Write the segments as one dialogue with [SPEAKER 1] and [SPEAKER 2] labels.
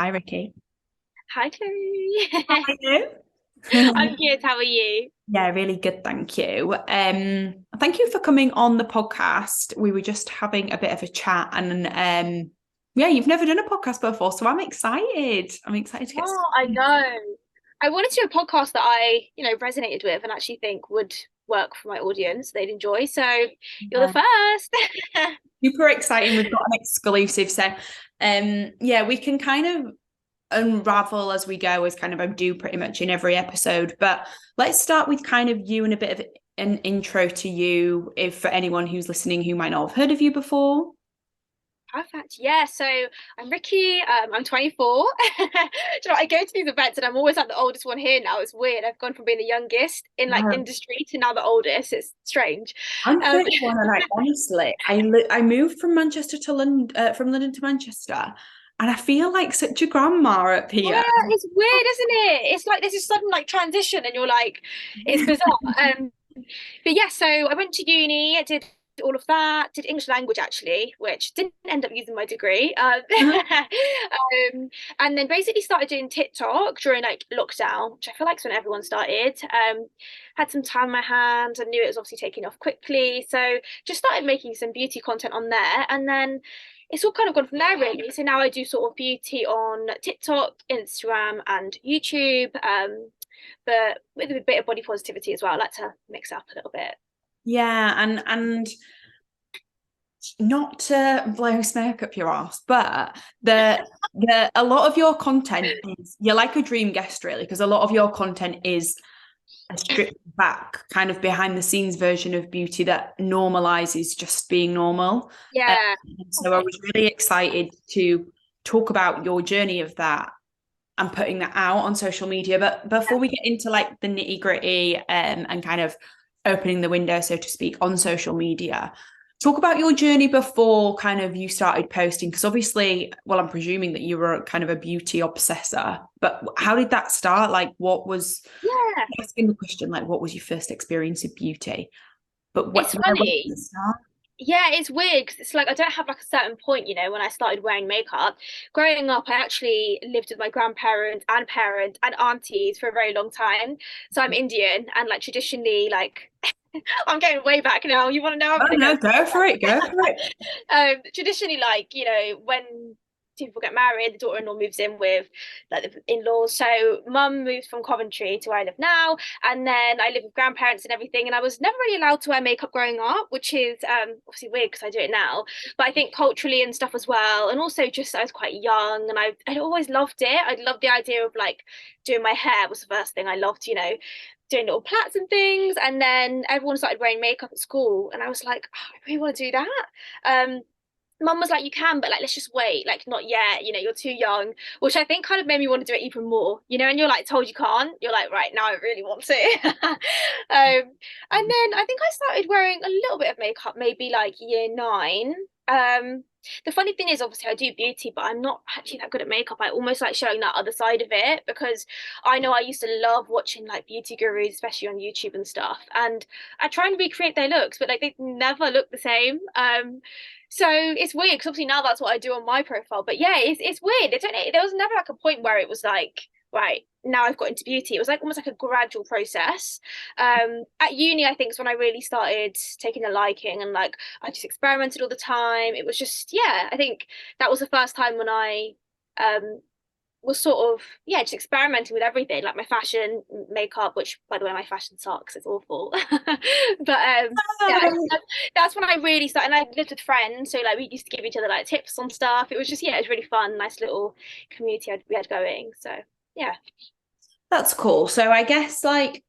[SPEAKER 1] Hi, Rikki.
[SPEAKER 2] Hi, Chloe.
[SPEAKER 1] How are you?
[SPEAKER 2] I'm good. How are you?
[SPEAKER 1] Yeah, really good, thank you. Thank you for coming on the podcast. We were just having a bit of a chat, and yeah, you've never done a podcast before, so I'm excited. I'm excited to get
[SPEAKER 2] Oh, I
[SPEAKER 1] started.
[SPEAKER 2] know. I wanted to do a podcast that resonated with and actually think would work for my audience, they'd enjoy. So you're the
[SPEAKER 1] Yeah,
[SPEAKER 2] first.
[SPEAKER 1] super exciting. We've got an exclusive, so yeah, we can kind of unravel as we go, as kind of I do pretty much in every episode. But let's start with kind of you and a bit of an intro to you, if for anyone who's listening who might not have heard of you before.
[SPEAKER 2] Perfect. Yeah. So I'm Rikki. I'm 24. Do you know, I go to these events and I'm always like the oldest one here now. It's weird. I've gone from being the youngest in like
[SPEAKER 1] Wow.
[SPEAKER 2] industry to now the oldest. It's strange.
[SPEAKER 1] I'm
[SPEAKER 2] Um,
[SPEAKER 1] 31 and I honestly, I moved from Manchester to London, from London to Manchester, and I feel like such a grandma up
[SPEAKER 2] Yeah,
[SPEAKER 1] here.
[SPEAKER 2] it's weird, isn't it? It's like there's a sudden like transition, and you're like, it's bizarre. But yeah, so I went to uni, I did all of that, did English language actually, which didn't end up using my degree. And then basically started doing TikTok during like lockdown, which I feel like is when everyone started. Had some time on my hands. I knew it was obviously taking off quickly, so just started making some beauty content on there, and then it's all kind of gone from there really. So now I do sort of beauty on TikTok, Instagram, and YouTube. But with a bit of body positivity as well. I like to mix up a little bit.
[SPEAKER 1] Yeah, and not to blow smoke up your ass, but the a lot of your content is you're like a dream guest really, because a lot of your content is a stripped back kind of behind the scenes version of beauty that normalizes just being normal. Um,
[SPEAKER 2] Yeah. Oh,
[SPEAKER 1] so I was really excited to talk about your journey of that and putting that out on social media. But before we get into like the nitty gritty and kind of opening the window, so to speak, on social media, talk about your journey before kind of you started posting. Because obviously, well, I'm presuming that you were kind of a beauty obsessor, but how did that start? Like, what was
[SPEAKER 2] yeah.
[SPEAKER 1] asking the question, like, what was your first experience of beauty? But
[SPEAKER 2] It's
[SPEAKER 1] where did
[SPEAKER 2] funny.
[SPEAKER 1] it start?
[SPEAKER 2] Yeah, it's weird 'cause it's like I don't have like a certain point, when I started wearing makeup. Growing up, I actually lived with my grandparents and parents and aunties for a very long time. So I'm Indian and like traditionally, like I'm going way back now. You want to know? I'm
[SPEAKER 1] Oh
[SPEAKER 2] gonna go
[SPEAKER 1] no, go for it, go for it.
[SPEAKER 2] traditionally, like, when two people get married, the daughter-in-law moves in with like the in-laws. So mum moved from Coventry to where I live now, and then I live with grandparents and everything. And I was never really allowed to wear makeup growing up, which is obviously weird because I do it now. But I think culturally and stuff as well, and also just I was quite young, and I'd always loved it. I loved the idea of like doing my hair was the first thing I loved. Doing little plaits and things, and then everyone started wearing makeup at school, and I was like, oh, I really want to do that. Mum was like, you can, but like, let's just wait, like, not yet, you're too young, which I think kind of made me want to do it even more, and you're like told you can't, you're like, right now I really want to. And then I think I started wearing a little bit of makeup, maybe like year 9. The funny thing is, obviously, I do beauty, but I'm not actually that good at makeup. I almost like showing that other side of it because I know I used to love watching like beauty gurus, especially on YouTube and stuff. And I try and recreate their looks, but like they never look the same. So it's weird because obviously now that's what I do on my profile. But yeah, it's weird. There was never like a point where it was like, right, now I've got into beauty. It was like almost like a gradual process. At uni, I think is when I really started taking a liking, and like I just experimented all the time. It was just, yeah, I think that was the first time when I um was sort of, yeah, just experimenting with everything, like my fashion, makeup, which by the way my fashion sucks, it's awful. But yeah, that's when I really started. And I lived with friends, so like we used to give each other like tips on stuff. It was just, yeah, it was really fun, nice little community we had going. So yeah.
[SPEAKER 1] That's cool. So I guess like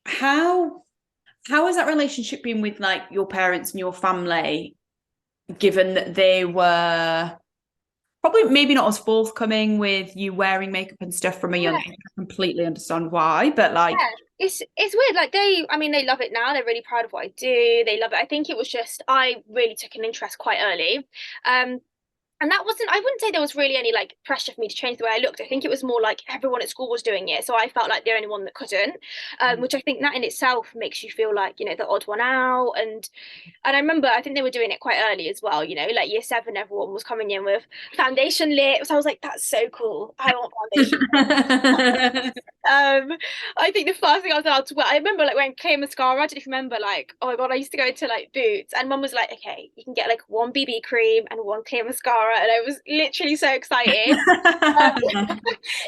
[SPEAKER 1] how how has that relationship been with like your parents and your family, given that they were probably maybe not as forthcoming with you wearing makeup and stuff from a young age? I completely understand why, but like,
[SPEAKER 2] Yeah, it's weird. Like I mean, they love it now. They're really proud of what I do. They love it. I think it was just I really took an interest quite early. Um, And that wasn't, I wouldn't say there was really any like pressure for me to change the way I looked. I think it was more like everyone at school was doing it, so I felt like the only one that couldn't, which I think that in itself makes you feel like, you know, the odd one out. And I remember, I think they were doing it quite early as well, you know, like year seven, everyone was coming in with foundation lips. I was like, that's so cool. I want foundation. Um, I think the first thing I was allowed to wear, I remember like wearing clear mascara. I don't know if you remember, like, oh my God, I used to go to like Boots and mum was like, okay, you can get like one BB cream and one clear mascara. And I was literally so excited. Um,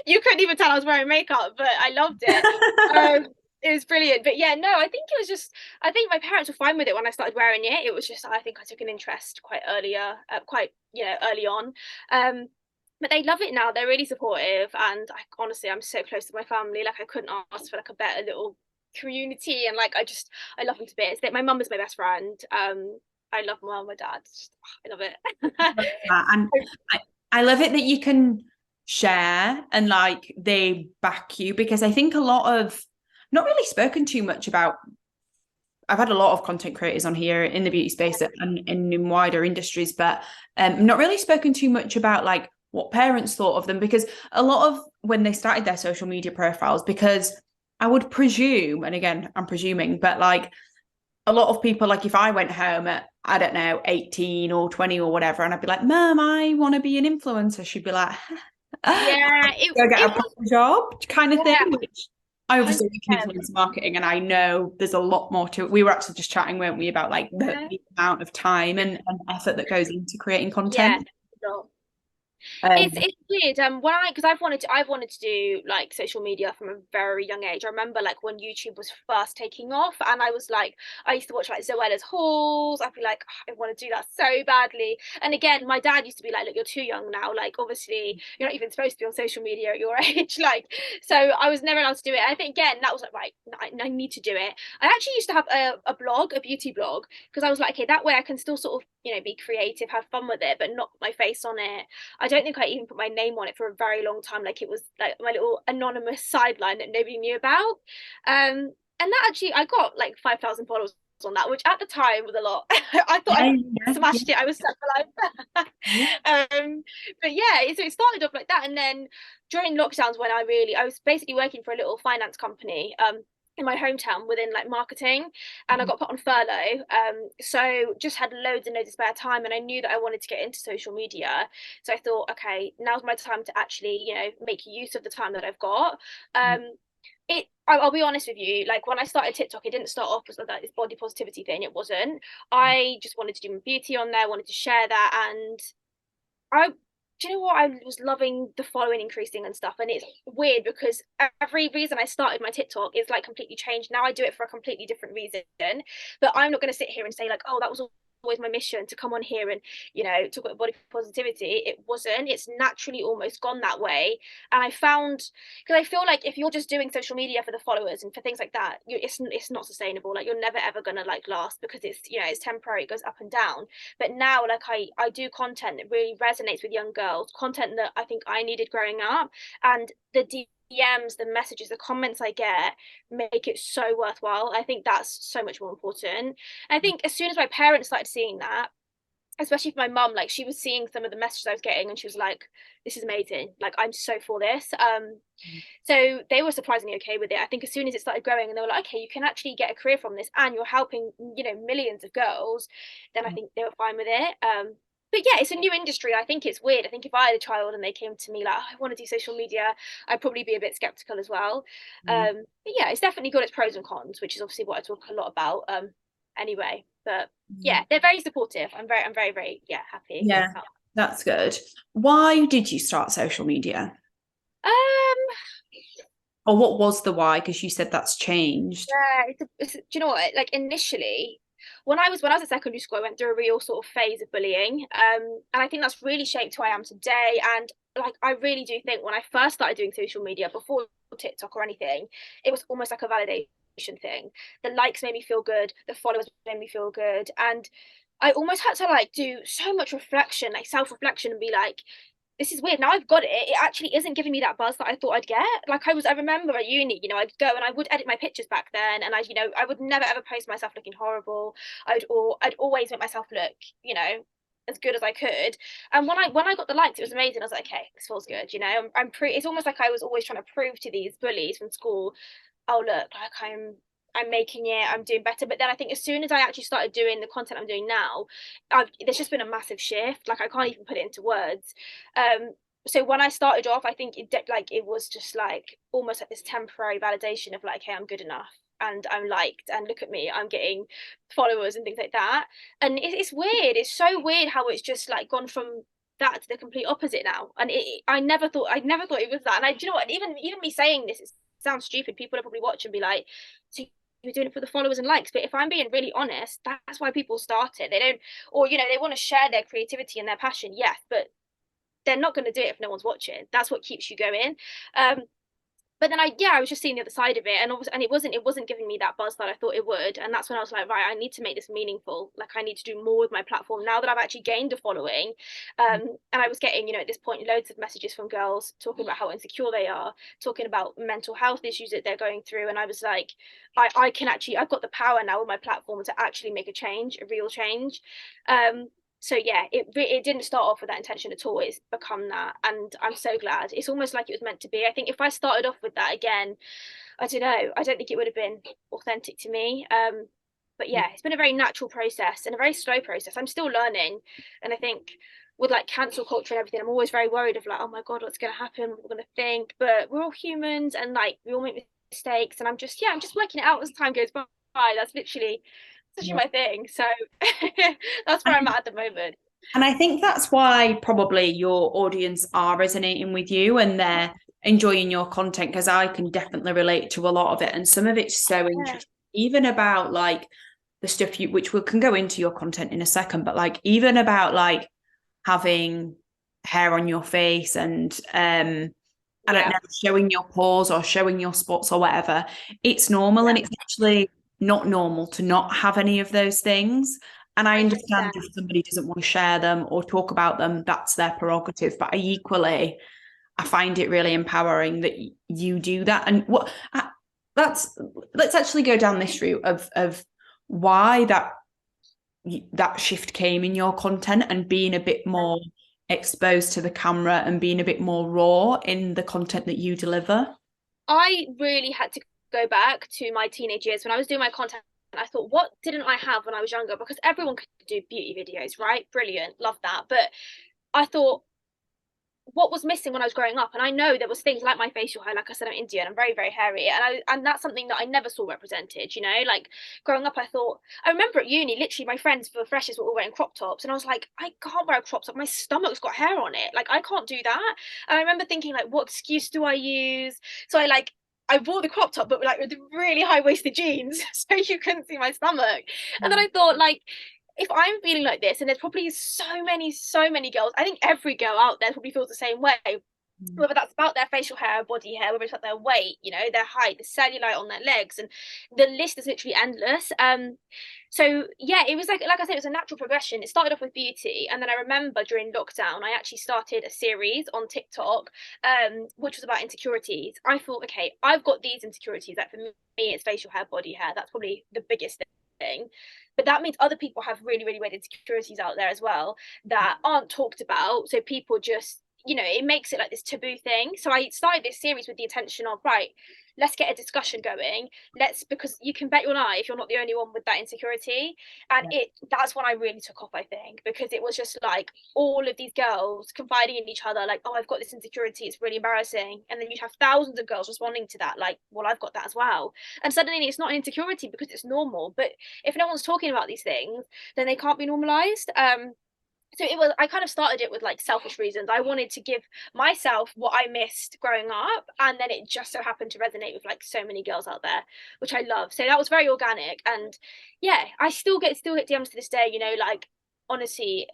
[SPEAKER 2] you couldn't even tell I was wearing makeup, but I loved it. It was brilliant. But yeah, no, I think it was just, I think my parents were fine with it when I started wearing it. It was just, I think I took an interest quite earlier, quite, you know, early on. But they love it now. They're really supportive. And I honestly, I'm so close to my family. Like I couldn't ask for like a better little community. And like, I love them to bits. My mum is my best friend. I love my mum, my dad. I love it.
[SPEAKER 1] And I love it that you can share and like they back you, because I think a lot of, not really spoken too much about, I've had a lot of content creators on here in the beauty space and in wider industries, but not really spoken too much about like what parents thought of them, because a lot of when they started their social media profiles, because I would presume, and again, I'm presuming, but like a lot of people, like if I went home at, I don't know, 18 or 20 or whatever, and I'd be like, Mum, I want to be an influencer. She'd be like,
[SPEAKER 2] Yeah,
[SPEAKER 1] go get a
[SPEAKER 2] it was,
[SPEAKER 1] proper job kind of thing,
[SPEAKER 2] yeah,
[SPEAKER 1] which I obviously work in
[SPEAKER 2] 100%.
[SPEAKER 1] influencer marketing and I know there's a lot more to it. We were actually just chatting, weren't we, about like
[SPEAKER 2] Yeah.
[SPEAKER 1] the amount of time and effort that goes into creating
[SPEAKER 2] Yeah.
[SPEAKER 1] content.
[SPEAKER 2] Sure.
[SPEAKER 1] Um,
[SPEAKER 2] It's weird. When I because I've wanted to do like social media from a very young age. I remember like when YouTube was first taking off, and I was like, I used to watch like Zoella's hauls. I'd be like, "Oh, I want to do that so badly." And again, my dad used to be like, "Look, you're too young now. Like, obviously, you're not even supposed to be on social media at your age." Like, so I was never allowed to do it. And I think again, that was like, right, I need to do it. I actually used to have a blog, a beauty blog, because I was like, okay, that way I can still sort of, you know, be creative, have fun with it, but not put my face on it. I don't think I even put my name on it for a very long time. Like it was like my little anonymous sideline that nobody knew about. And that actually, I got like 5,000 followers on that, which at the time was a lot. I thought
[SPEAKER 1] yeah,
[SPEAKER 2] I
[SPEAKER 1] yeah,
[SPEAKER 2] smashed it. I was set for life.
[SPEAKER 1] yeah.
[SPEAKER 2] But yeah, so it started off like that, and then during lockdowns when I was basically working for a little finance company. In my hometown within like marketing, and I got put on furlough, so just had loads and loads of spare time, and I knew that I wanted to get into social media, so I thought, okay, now's my time to actually, you know, make use of the time that I've got. I'll be honest with you, like when I started TikTok, it didn't start off as like this body positivity thing. It wasn't. I just wanted to do my beauty on there, wanted to share that, and I do you know what, I was loving the following increasing and stuff, and it's weird because every reason I started my TikTok is like completely changed. Now I do it for a completely different reason, but I'm not going to sit here and say like, oh, that was always my mission to come on here and, you know, talk about body positivity. It wasn't. It's naturally almost gone that way. And I found, because I feel like if you're just doing social media for the followers and for things like that, it's not sustainable. Like you're never ever going to like last, because it's, you know, it's temporary, it goes up and down. But now like I do content that really resonates with young girls, content that I think I needed growing up, and the DMs, the messages, the comments I get make it so worthwhile. I think that's so much more important. I think as soon as my parents started seeing that, especially for my mum, like she was seeing some of the messages I was getting and she was like, this is amazing. Like I'm so for this. So they were surprisingly okay with it. I think as soon as it started growing and they were like, okay, you can actually get a career from this and you're helping, you know, millions of girls, then I think they were fine with it. But yeah, it's a new industry. I think it's weird. I think if I had a child and they came to me like, oh, I want to do social media, I'd probably be a bit skeptical as well. But yeah, it's definitely got its pros and cons, which is obviously what I talk a lot about. Anyway, but yeah, they're very supportive. I'm very, very, yeah, happy.
[SPEAKER 1] Yeah, that's good. Why did you start social media?
[SPEAKER 2] Um,
[SPEAKER 1] Or what was the why? Because you said that's changed.
[SPEAKER 2] Yeah, do you know what? Like initially, when I was at secondary school, I went through a real sort of phase of bullying, and I think that's really shaped who I am today. And like, I really do think when I first started doing social media before TikTok or anything, it was almost like a validation thing. The likes made me feel good, the followers made me feel good, and I almost had to like do so much reflection, like self-reflection, and be like, this is weird. Now I've got it. It actually isn't giving me that buzz that I thought I'd get. Like I remember at uni, you know, I'd go and I would edit my pictures back then, and you know, I would never ever post myself looking horrible. I'd always make myself look, you know, as good as I could. And when I got the likes, it was amazing. I was like, okay, this feels good, you know. It's almost like I was always trying to prove to these bullies from school, oh look, like I'm making it, I'm doing better. But then I think as soon as I actually started doing the content I'm doing now, there's just been a massive shift. Like I can't even put it into words. So when I started off, I think it was just like almost like this temporary validation of like, hey, I'm good enough and I'm liked and look at me, I'm getting followers and things like that. And it's weird. It's so weird how it's just like gone from that to the complete opposite now. And I never thought it was that. And do you know what? Even me saying this, it sounds stupid. People will probably watch and be like, so you're doing it for the followers and likes. But if I'm being really honest, that's why people start it. They don't, or they want to share their creativity and their passion, yes, but they're not going to do it if no one's watching. That's what keeps you going. But then I was just seeing the other side of it, and obviously, and it wasn't giving me that buzz that I thought it would. And that's when I was like, right, I need to make this meaningful. Like I need to do more with my platform now that I've actually gained a following. And I was getting, at this point, loads of messages from girls talking about how insecure they are, talking about mental health issues that they're going through. And I was like, I can actually, I've got the power now with my platform to actually make a change, a real change. So yeah, it didn't start off with that intention at all. It's become that, and I'm so glad. It's almost like it was meant to be. I think if I started off with that again, I don't know, I don't think it would have been authentic to me. But yeah, it's been a very natural process and a very slow process. I'm still learning, and I think with like cancel culture and everything, I'm always very worried of like, oh my god, what's going to happen? What we're going to think. But we're all humans, and like we all make mistakes, and I'm just working it out as time goes by. That's literally
[SPEAKER 1] Yeah.
[SPEAKER 2] my thing. So that's where I'm at the moment.
[SPEAKER 1] And I think that's why probably your audience are resonating with you and they're enjoying your content because I can definitely relate to a lot of it. And some of it's so
[SPEAKER 2] Yeah,
[SPEAKER 1] interesting, even about like the stuff which we can go into your content in a second, but like even about like having hair on your face and I don't
[SPEAKER 2] yeah,
[SPEAKER 1] know, showing your pores or showing your spots or whatever. It's normal and it's actually not normal to not have any of those things. And I understand
[SPEAKER 2] 100%.
[SPEAKER 1] if somebody doesn't want to share them or talk about them, that's their prerogative. But I find it really empowering that you do that. And that's let's actually go down this route of why that shift came in your content and being a bit more exposed to the camera and being a bit more raw in the content that you deliver.
[SPEAKER 2] I really had to go back to my teenage years when I was doing my content. I thought, what didn't I have when I was younger? Because everyone could do beauty videos, right? Brilliant, love that. But I thought, what was missing when I was growing up? And I know there was things like my facial hair. Like I said, I'm Indian. I'm very, very hairy, and that's something that I never saw represented. Like growing up, I thought. I remember at uni, literally, my friends for freshers were all wearing crop tops, and I was like, I can't wear a crop top. My stomach's got hair on it. Like I can't do that. And I remember thinking, like, what excuse do I use? So I wore the crop top, but like with really high waisted jeans, so you couldn't see my stomach. And then I thought, like, if I'm feeling like this, and there's probably so many girls, I think every girl out there probably feels the same way. Whether that's about their facial hair, body hair, whether it's about their weight, their height, the cellulite on their legs, and the list is literally endless. So yeah, it was like I said, it was a natural progression. It started off with beauty, and then I remember during lockdown, I actually started a series on TikTok, which was about insecurities. I thought, okay, I've got these insecurities. Like for me, it's facial hair, body hair. That's probably the biggest thing. But that means other people have really, really weird insecurities out there as well that aren't talked about. So people just, it makes it like this taboo thing. So I started this series with the intention of, right, let's get a discussion going. Because you can bet your life you're not the only one with that insecurity. And that's when I really took off, I think, because it was just like all of these girls confiding in each other, like, oh, I've got this insecurity, it's really embarrassing. And then you'd have thousands of girls responding to that, like, well, I've got that as well. And suddenly it's not an insecurity because it's normal. But if no one's talking about these things, then they can't be normalized. So I kind of started it with like selfish reasons. I wanted to give myself what I missed growing up, and then it just so happened to resonate with like so many girls out there, which I love. So that was very organic. And yeah, I still get DMs to this day, like honestly,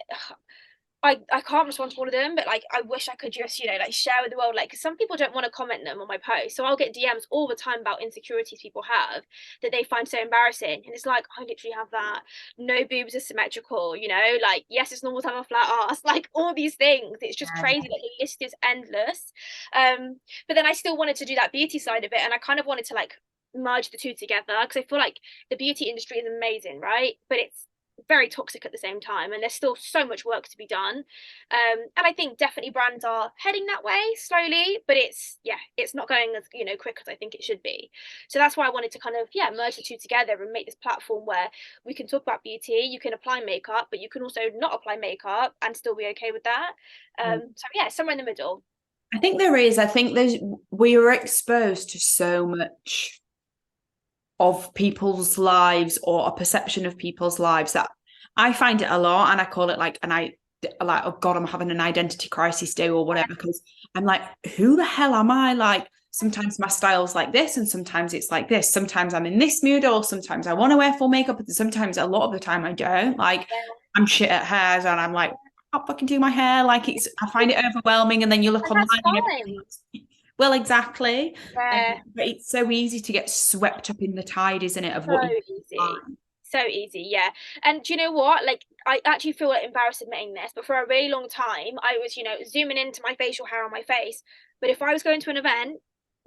[SPEAKER 2] I can't respond to all of them, but like I wish I could just, like share with the world, like, because some people don't want to comment them on my post. So I'll get DMs all the time about insecurities people have that they find so embarrassing. And it's like, I literally have that. No boobs are symmetrical, like, yes, it's normal to have a flat ass, like all these things. It's just crazy. Like the list is endless. But then I still wanted to do that beauty side of it. And I kind of wanted to like merge the two together because I feel like the beauty industry is amazing, right? But it's very toxic at the same time, and there's still so much work to be done. And I think definitely brands are heading that way slowly, but it's not going as, you know, quick as I think it should be. So that's why I wanted to kind of merge the two together and make this platform where we can talk about beauty. You can apply makeup, but you can also not apply makeup and still be okay with that. So yeah, somewhere in the middle.
[SPEAKER 1] I think there is. I think we were exposed to so much of people's lives or a perception of people's lives that I find it a lot, and I call it like oh God, I'm having an identity crisis day or whatever, because I'm like, who the hell am I? Like sometimes my style's like this and sometimes it's like this. Sometimes I'm in this mood, or sometimes I want to wear full makeup, but sometimes a lot of the time I don't. Like I'm shit at hairs and I'm like, I can't fucking do my hair. Like I find it overwhelming. And then you look
[SPEAKER 2] And
[SPEAKER 1] online
[SPEAKER 2] that's
[SPEAKER 1] and
[SPEAKER 2] fine.
[SPEAKER 1] well, exactly.
[SPEAKER 2] Yeah.
[SPEAKER 1] But it's so easy to get swept up in the tide, isn't it, of
[SPEAKER 2] So
[SPEAKER 1] what you
[SPEAKER 2] easy.
[SPEAKER 1] find.
[SPEAKER 2] So easy, yeah. And do you know what? Like, I actually feel like embarrassed admitting this, but for a really long time, I was, zooming into my facial hair on my face. But if I was going to an event,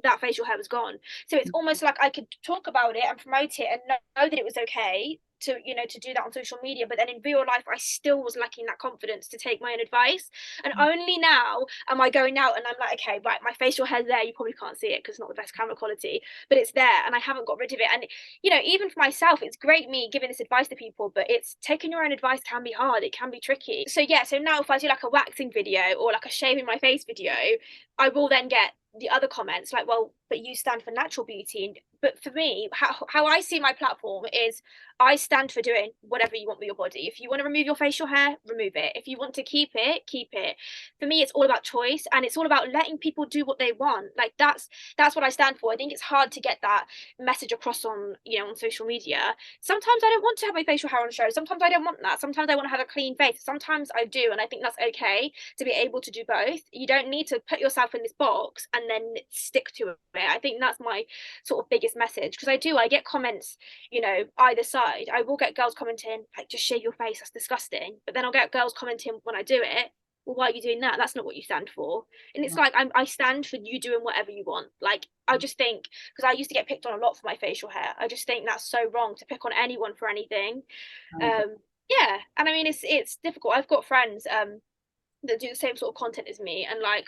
[SPEAKER 2] that facial hair was gone. So it's almost like I could talk about it and promote it and know that it was okay to do that on social media, but then in real life I still was lacking that confidence to take my own advice. And only now am I going out and I'm like, okay, right, my facial hair's there. You probably can't see it because it's not the best camera quality, but it's there and I haven't got rid of it. And even for myself, it's great me giving this advice to people, but it's taking your own advice can be hard. It can be tricky. So yeah, so now if I do like a waxing video or like a shaving my face video, I will then get the other comments like, well, but you stand for natural beauty. But for me, how I see my platform is I stand for doing whatever you want with your body. If you want to remove your facial hair, remove it. If you want to keep it, keep it. For me, it's all about choice, and it's all about letting people do what they want. Like that's what I stand for. I think it's hard to get that message across on social media. Sometimes I don't want to have my facial hair on show. Sometimes I don't want that. Sometimes I want to have a clean face. Sometimes I do, and I think that's okay to be able to do both. You don't need to put yourself in this box and then stick to it. I think that's my sort of biggest message, because I get comments, either side. I will get girls commenting like, just shave your face, that's disgusting. But then I'll get girls commenting when I do it, well, why are you doing that? That's not what you stand for. And it's like I stand for you doing whatever you want. Like I just think, because I used to get picked on a lot for my facial hair, I just think that's so wrong to pick on anyone for anything. Yeah, and I mean it's difficult. I've got friends that do the same sort of content as me, and like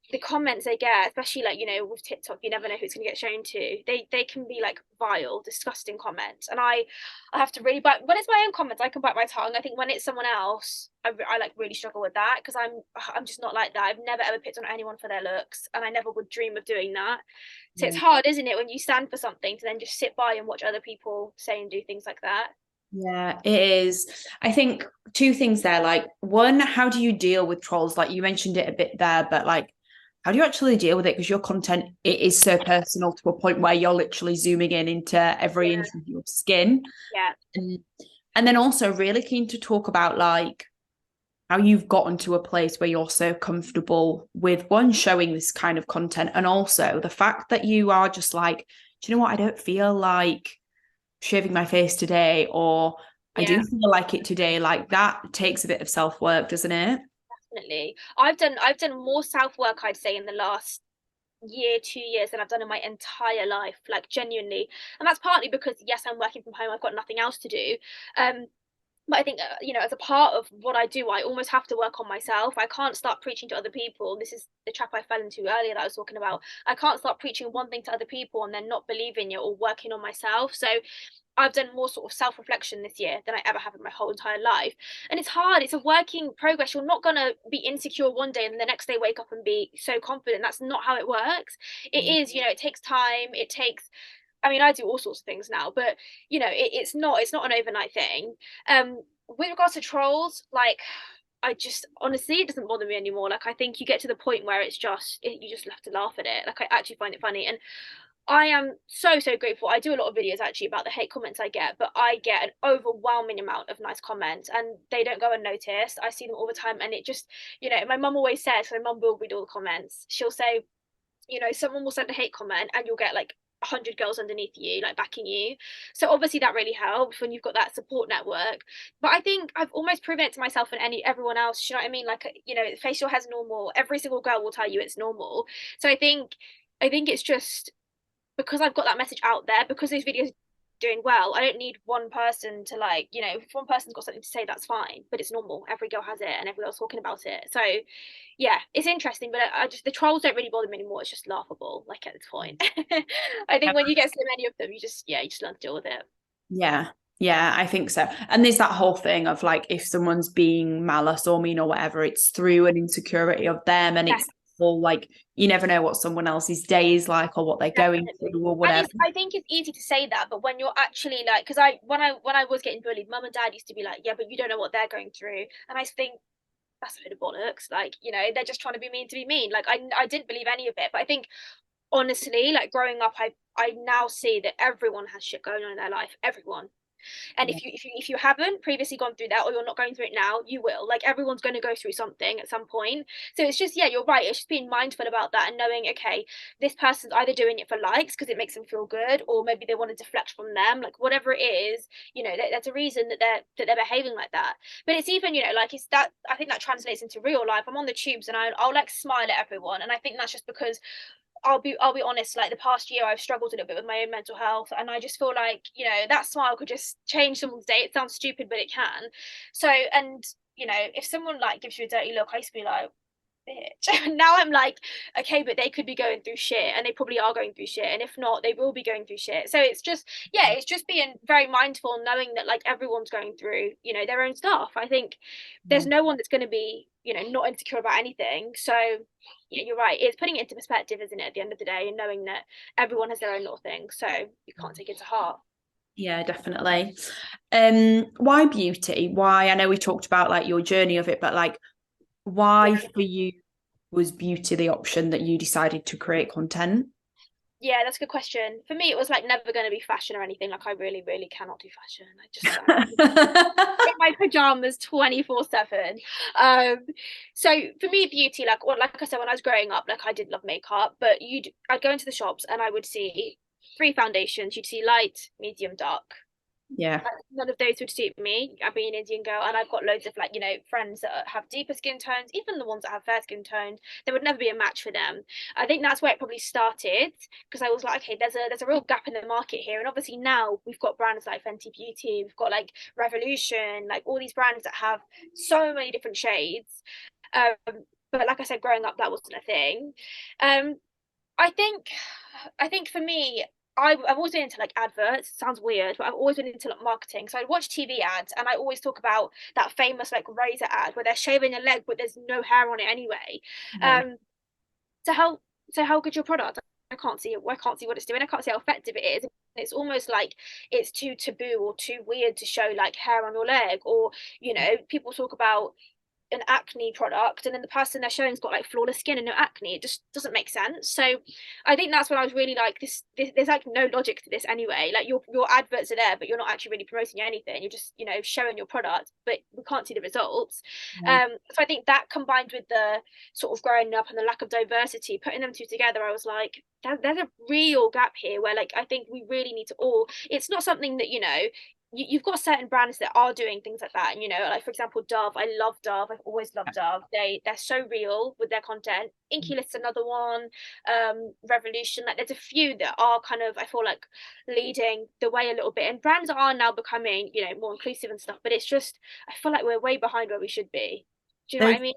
[SPEAKER 2] the comments they get, especially like with TikTok, you never know who it's going to get shown to. They can be like vile, disgusting comments, and I have to really bite. When it's my own comments, I can bite my tongue. I think when it's someone else, I like really struggle with that, because I'm just not like that. I've never ever picked on anyone for their looks, and I never would dream of doing that. So it's hard, isn't it, when you stand for something to then just sit by and watch other people say and do things like that.
[SPEAKER 1] Yeah, it is. I think two things there. Like, one, how do you deal with trolls? Like you mentioned it a bit there, but like, how do you actually deal with it? Because your content, it is so personal to a point where you're literally zooming in into every
[SPEAKER 2] Yeah,
[SPEAKER 1] inch of your skin.
[SPEAKER 2] yeah,
[SPEAKER 1] And, and then also really keen to talk about like how you've gotten to a place where you're so comfortable with one, showing this kind of content, and also the fact that you are just like, do you know what? I don't feel like shaving my face today, or I do
[SPEAKER 2] yeah.
[SPEAKER 1] feel like it today. Like that takes a bit of self-work, doesn't it?
[SPEAKER 2] Definitely. I've done more self-work, I'd say, in the last year, 2 years than I've done in my entire life, like genuinely. And that's partly because yes, I'm working from home, I've got nothing else to do. Um, but I think as a part of what I do, I almost have to work on myself. I can't start preaching to other people. This is the trap I fell into earlier that I was talking about. I can't start preaching one thing to other people and then not believing it or working on myself. So I've done more sort of self-reflection this year than I ever have in my whole entire life. And it's hard. It's a working progress. You're not gonna be insecure one day and the next day wake up and be so confident. That's not how it works. It is, it takes time. It takes, I mean, I do all sorts of things now, but it's not an overnight thing. With regards to trolls, like I just honestly, it doesn't bother me anymore. Like I think you get to the point where you just have to laugh at it. Like I actually find it funny, and I am so so grateful. I do a lot of videos actually about the hate comments I get, but I get an overwhelming amount of nice comments, and they don't go unnoticed. I see them all the time, and it just, my mum always says, so my mum will read all the comments. She'll say, someone will send a hate comment, and you'll get like 100 girls underneath you like backing you. So obviously that really helps when you've got that support network. But I think I've almost proven it to myself and everyone else. You know what I mean? Like, facial hair's normal. Every single girl will tell you it's normal. So I think it's just because I've got that message out there, because those videos doing well. I don't need one person to like, you know, if one person's got something to say, that's fine, but it's normal. Every girl has it and every girl's talking about it. So yeah, it's interesting, but I just, the trolls don't really bother me anymore. It's just laughable, like at this point. I think when you get so many of them, you just learn to deal with it.
[SPEAKER 1] Yeah. Yeah, I think so. And there's that whole thing of like if someone's being malice or mean or whatever, it's through an insecurity of them, and
[SPEAKER 2] Yeah,
[SPEAKER 1] it's all like you never know what someone else's day is like or what they're going
[SPEAKER 2] definitely.
[SPEAKER 1] through or
[SPEAKER 2] And
[SPEAKER 1] whatever.
[SPEAKER 2] it's, I think it's easy to say that, but when you're actually like, because when I was getting bullied, mum and dad used to be like, yeah, but you don't know what they're going through, and I think that's a bit of bollocks. Like, you know, they're just trying to be mean. Like, I didn't believe any of it, but I think honestly, like growing up, I now see that everyone has shit going on in their life. Everyone. And
[SPEAKER 1] Yeah.
[SPEAKER 2] if you haven't previously gone through that, or you're not going through it now, you will. Like everyone's going to go through something at some point. So it's just, yeah, you're right. It's just being mindful about that and knowing, okay, this person's either doing it for likes because it makes them feel good, or maybe they want to deflect from them. Like whatever it is, you know, there's a reason that they're behaving like that. But it's even, you know, like it's that, I think that translates into real life. I'm on the tubes and I'll like smile at everyone, and I think that's just because I'll be honest, like the past year I've struggled a little bit with my own mental health, and I just feel like, you know, that smile could just change someone's day. It sounds stupid, but it can. So, and you know, if someone like gives you a dirty look, I used to be like, bitch. Now I'm like, okay, but they could be going through shit, and they probably are going through shit, and if not, they will be going through shit. So it's just, yeah, it's just being very mindful, knowing that like everyone's going through, you know, their own stuff. I think there's no one that's going to be, you know, not insecure about anything. So yeah, you're right. It's putting it into perspective, isn't it, at the end of the day, and knowing that everyone has their own little thing, so you can't take it to heart.
[SPEAKER 1] Yeah, definitely. Why beauty? Why? I know we talked about like your journey of it, but like why
[SPEAKER 2] Yeah.
[SPEAKER 1] for you was beauty the option that you decided to create content?
[SPEAKER 2] Yeah, that's a good question. For me, it was like never going to be fashion or anything. Like I really, really cannot do fashion. I in my pajamas 24/7. Um, so for me, beauty, like well, like I said, when I was growing up, like I did love makeup, but I'd go into the shops and I would see three foundations. You'd see light, medium, dark.
[SPEAKER 1] Yeah.
[SPEAKER 2] None of those would suit me. I'm being an Indian girl, and I've got loads of like, you know, friends that have deeper skin tones, even the ones that have fair skin tones. There would never be a match for them. I think that's where it probably started, because I was like, okay, there's a real gap in the market here, and obviously now we've got brands like Fenty Beauty, we've got like Revolution, like all these brands that have so many different shades. But like I said, growing up, that wasn't a thing. Um, I think I think for me, I've always been into like adverts. It sounds weird, but I've always been into like marketing. So I watch TV ads, and I always talk about that famous like razor ad where they're shaving a leg, but there's no hair on it anyway.
[SPEAKER 1] Yeah.
[SPEAKER 2] Um, so how good your product? I can't see it. I can't see what it's doing. I can't see how effective it is. It's almost like it's too taboo or too weird to show like hair on your leg, or you know, people talk about an acne product and then the person they're showing's got like flawless skin and no acne. It just doesn't make sense. So I think that's when I was really like this there's like no logic to this anyway. Like your adverts are there, but you're not actually really promoting anything. You're just, you know, showing your product, but we can't see the results. So I think that combined with the sort of growing up and the lack of diversity, putting them two together, I was like, there's a real gap here where like I think we really need to all, it's not something that, you know, you've got certain brands that are doing things like that, and you know, like for example, Dove. I love Dove. I've always loved Dove. They're so real with their content. Inky List's another one. Revolution. Like there's a few that are kind of, I feel like, leading the way a little bit, and brands are now becoming, you know, more inclusive and stuff. But it's just, I feel like we're way behind where we should be. Do you know what
[SPEAKER 1] There's,
[SPEAKER 2] I mean?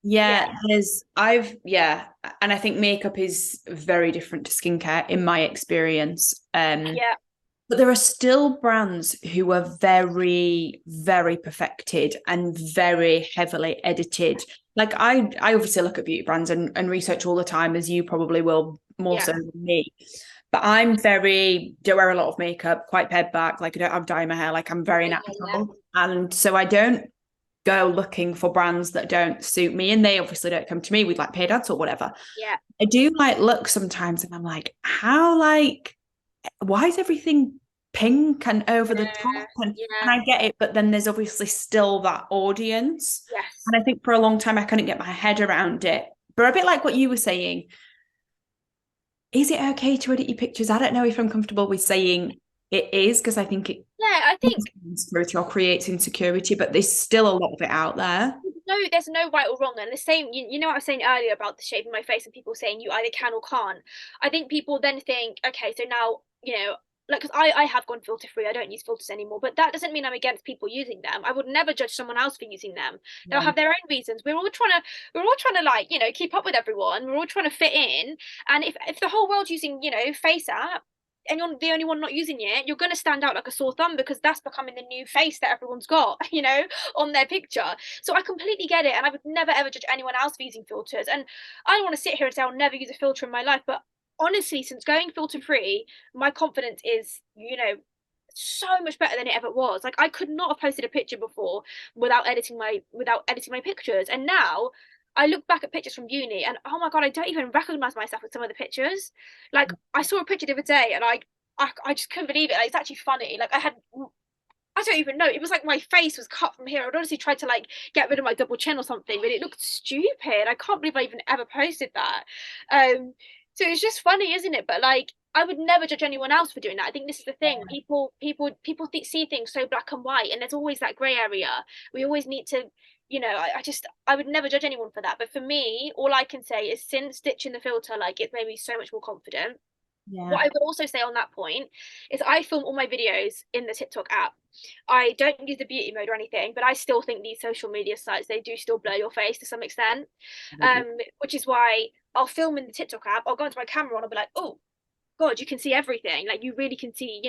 [SPEAKER 2] Yeah,
[SPEAKER 1] yeah, yeah, and I think makeup is very different to skincare in my experience.
[SPEAKER 2] yeah,
[SPEAKER 1] But there are still brands who are very, very perfected and very heavily edited. Like I obviously look at beauty brands and research all the time, as you probably will more
[SPEAKER 2] yeah,
[SPEAKER 1] so than me. But I'm very, don't wear a lot of makeup, quite pared back. Like I don't have dye in my hair. Like I'm very
[SPEAKER 2] yeah,
[SPEAKER 1] natural. And so I don't go looking for brands that don't suit me. And they obviously don't come to me with like paid ads or whatever.
[SPEAKER 2] yeah,
[SPEAKER 1] I do like look sometimes and I'm like, how like why is everything pink and over the
[SPEAKER 2] yeah,
[SPEAKER 1] top? And
[SPEAKER 2] yeah,
[SPEAKER 1] I get it, but then there's obviously still that audience.
[SPEAKER 2] yes.
[SPEAKER 1] And I think for a long time I couldn't get my head around it. But a bit like what you were saying, is it okay to edit your pictures? I don't know if I'm comfortable with saying it is, because I think it
[SPEAKER 2] Yeah, I think
[SPEAKER 1] insecurity or creates insecurity, but there's still a lot of it out there.
[SPEAKER 2] no, there's no right or wrong. And the same, you know what I was saying earlier about the shape of my face and people saying you either can or can't. I think people then think, okay, so now, you know, like, because I have gone filter free. I don't use filters anymore, but that doesn't mean I'm against people using them. I would never judge someone else for using them. They'll
[SPEAKER 1] Yeah.
[SPEAKER 2] have their own reasons. We're all trying to like, keep up with everyone. We're all trying to fit in. And if the whole world's using, face app, and you're the only one not using it, you're going to stand out like a sore thumb, because that's becoming the new face that everyone's got, on their picture. So I completely get it. And I would never ever judge anyone else for using filters. And I don't want to sit here and say I'll never use a filter in my life, but honestly, since going filter free, my confidence is, so much better than it ever was. Like, I could not have posted a picture before without editing my pictures. And now I look back at pictures from uni and, oh my god, I don't even recognize myself in some of the pictures. Like, I saw a picture the other day and I just couldn't believe it. Like, it's actually funny. Like, I don't even know. It was like my face was cut from here. I'd honestly tried to like get rid of my double chin or something, but it looked stupid. I can't believe I even ever posted that. So it's just funny, isn't it? But like, I would never judge anyone else for doing that. I think this is the thing. See things so black and white, and there's always that grey area. We always need to, I would never judge anyone for that. But for me, all I can say is, since ditching the filter, like, it's made me so much more confident.
[SPEAKER 1] Yeah.
[SPEAKER 2] What I would also say on that point is, I film all my videos in the TikTok app. I don't use the beauty mode or anything, but I still think these social media sites, they do still blur your face to some extent. Which is why I'll film in the TikTok app. I'll go into my camera and I'll be like, oh God, you can see everything. Like, you really can see.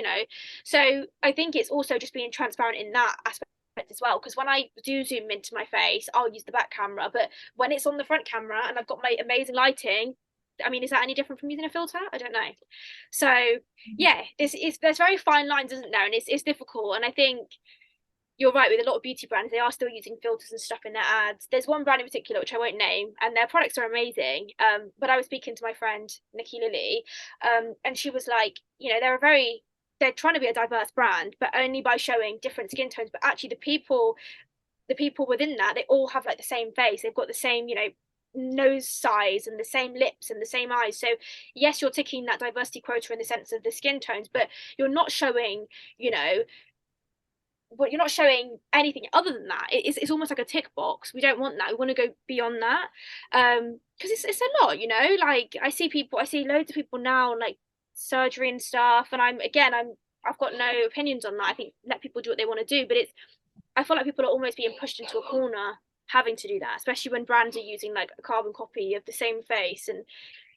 [SPEAKER 2] So I think it's also just being transparent in that aspect as well. Because when I do zoom into my face, I'll use the back camera. But when it's on the front camera and I've got my amazing lighting, I mean, is that any different from using a filter? I don't know. So yeah, there's very fine lines, isn't there? And it's difficult. And I think you're right, with a lot of beauty brands, they are still using filters and stuff in their ads. There's one brand in particular which I won't name, and their products are amazing. But I was speaking to my friend Nikki Lilly, and she was like, they're trying to be a diverse brand, but only by showing different skin tones. But actually, the people within that, they all have like the same face. They've got the same, nose size and the same lips and the same eyes. So yes, you're ticking that diversity quota in the sense of the skin tones, but you're not showing, you know, but you're not showing anything other than that. It's almost like a tick box. We don't want that. We want to go beyond that, because it's a lot. Like, I see loads of people now, like, surgery and stuff, and I've got no opinions on that. I think, let people do what they want to do, but I feel like people are almost being pushed into a corner having to do that, especially when brands are using like a carbon copy of the same face. And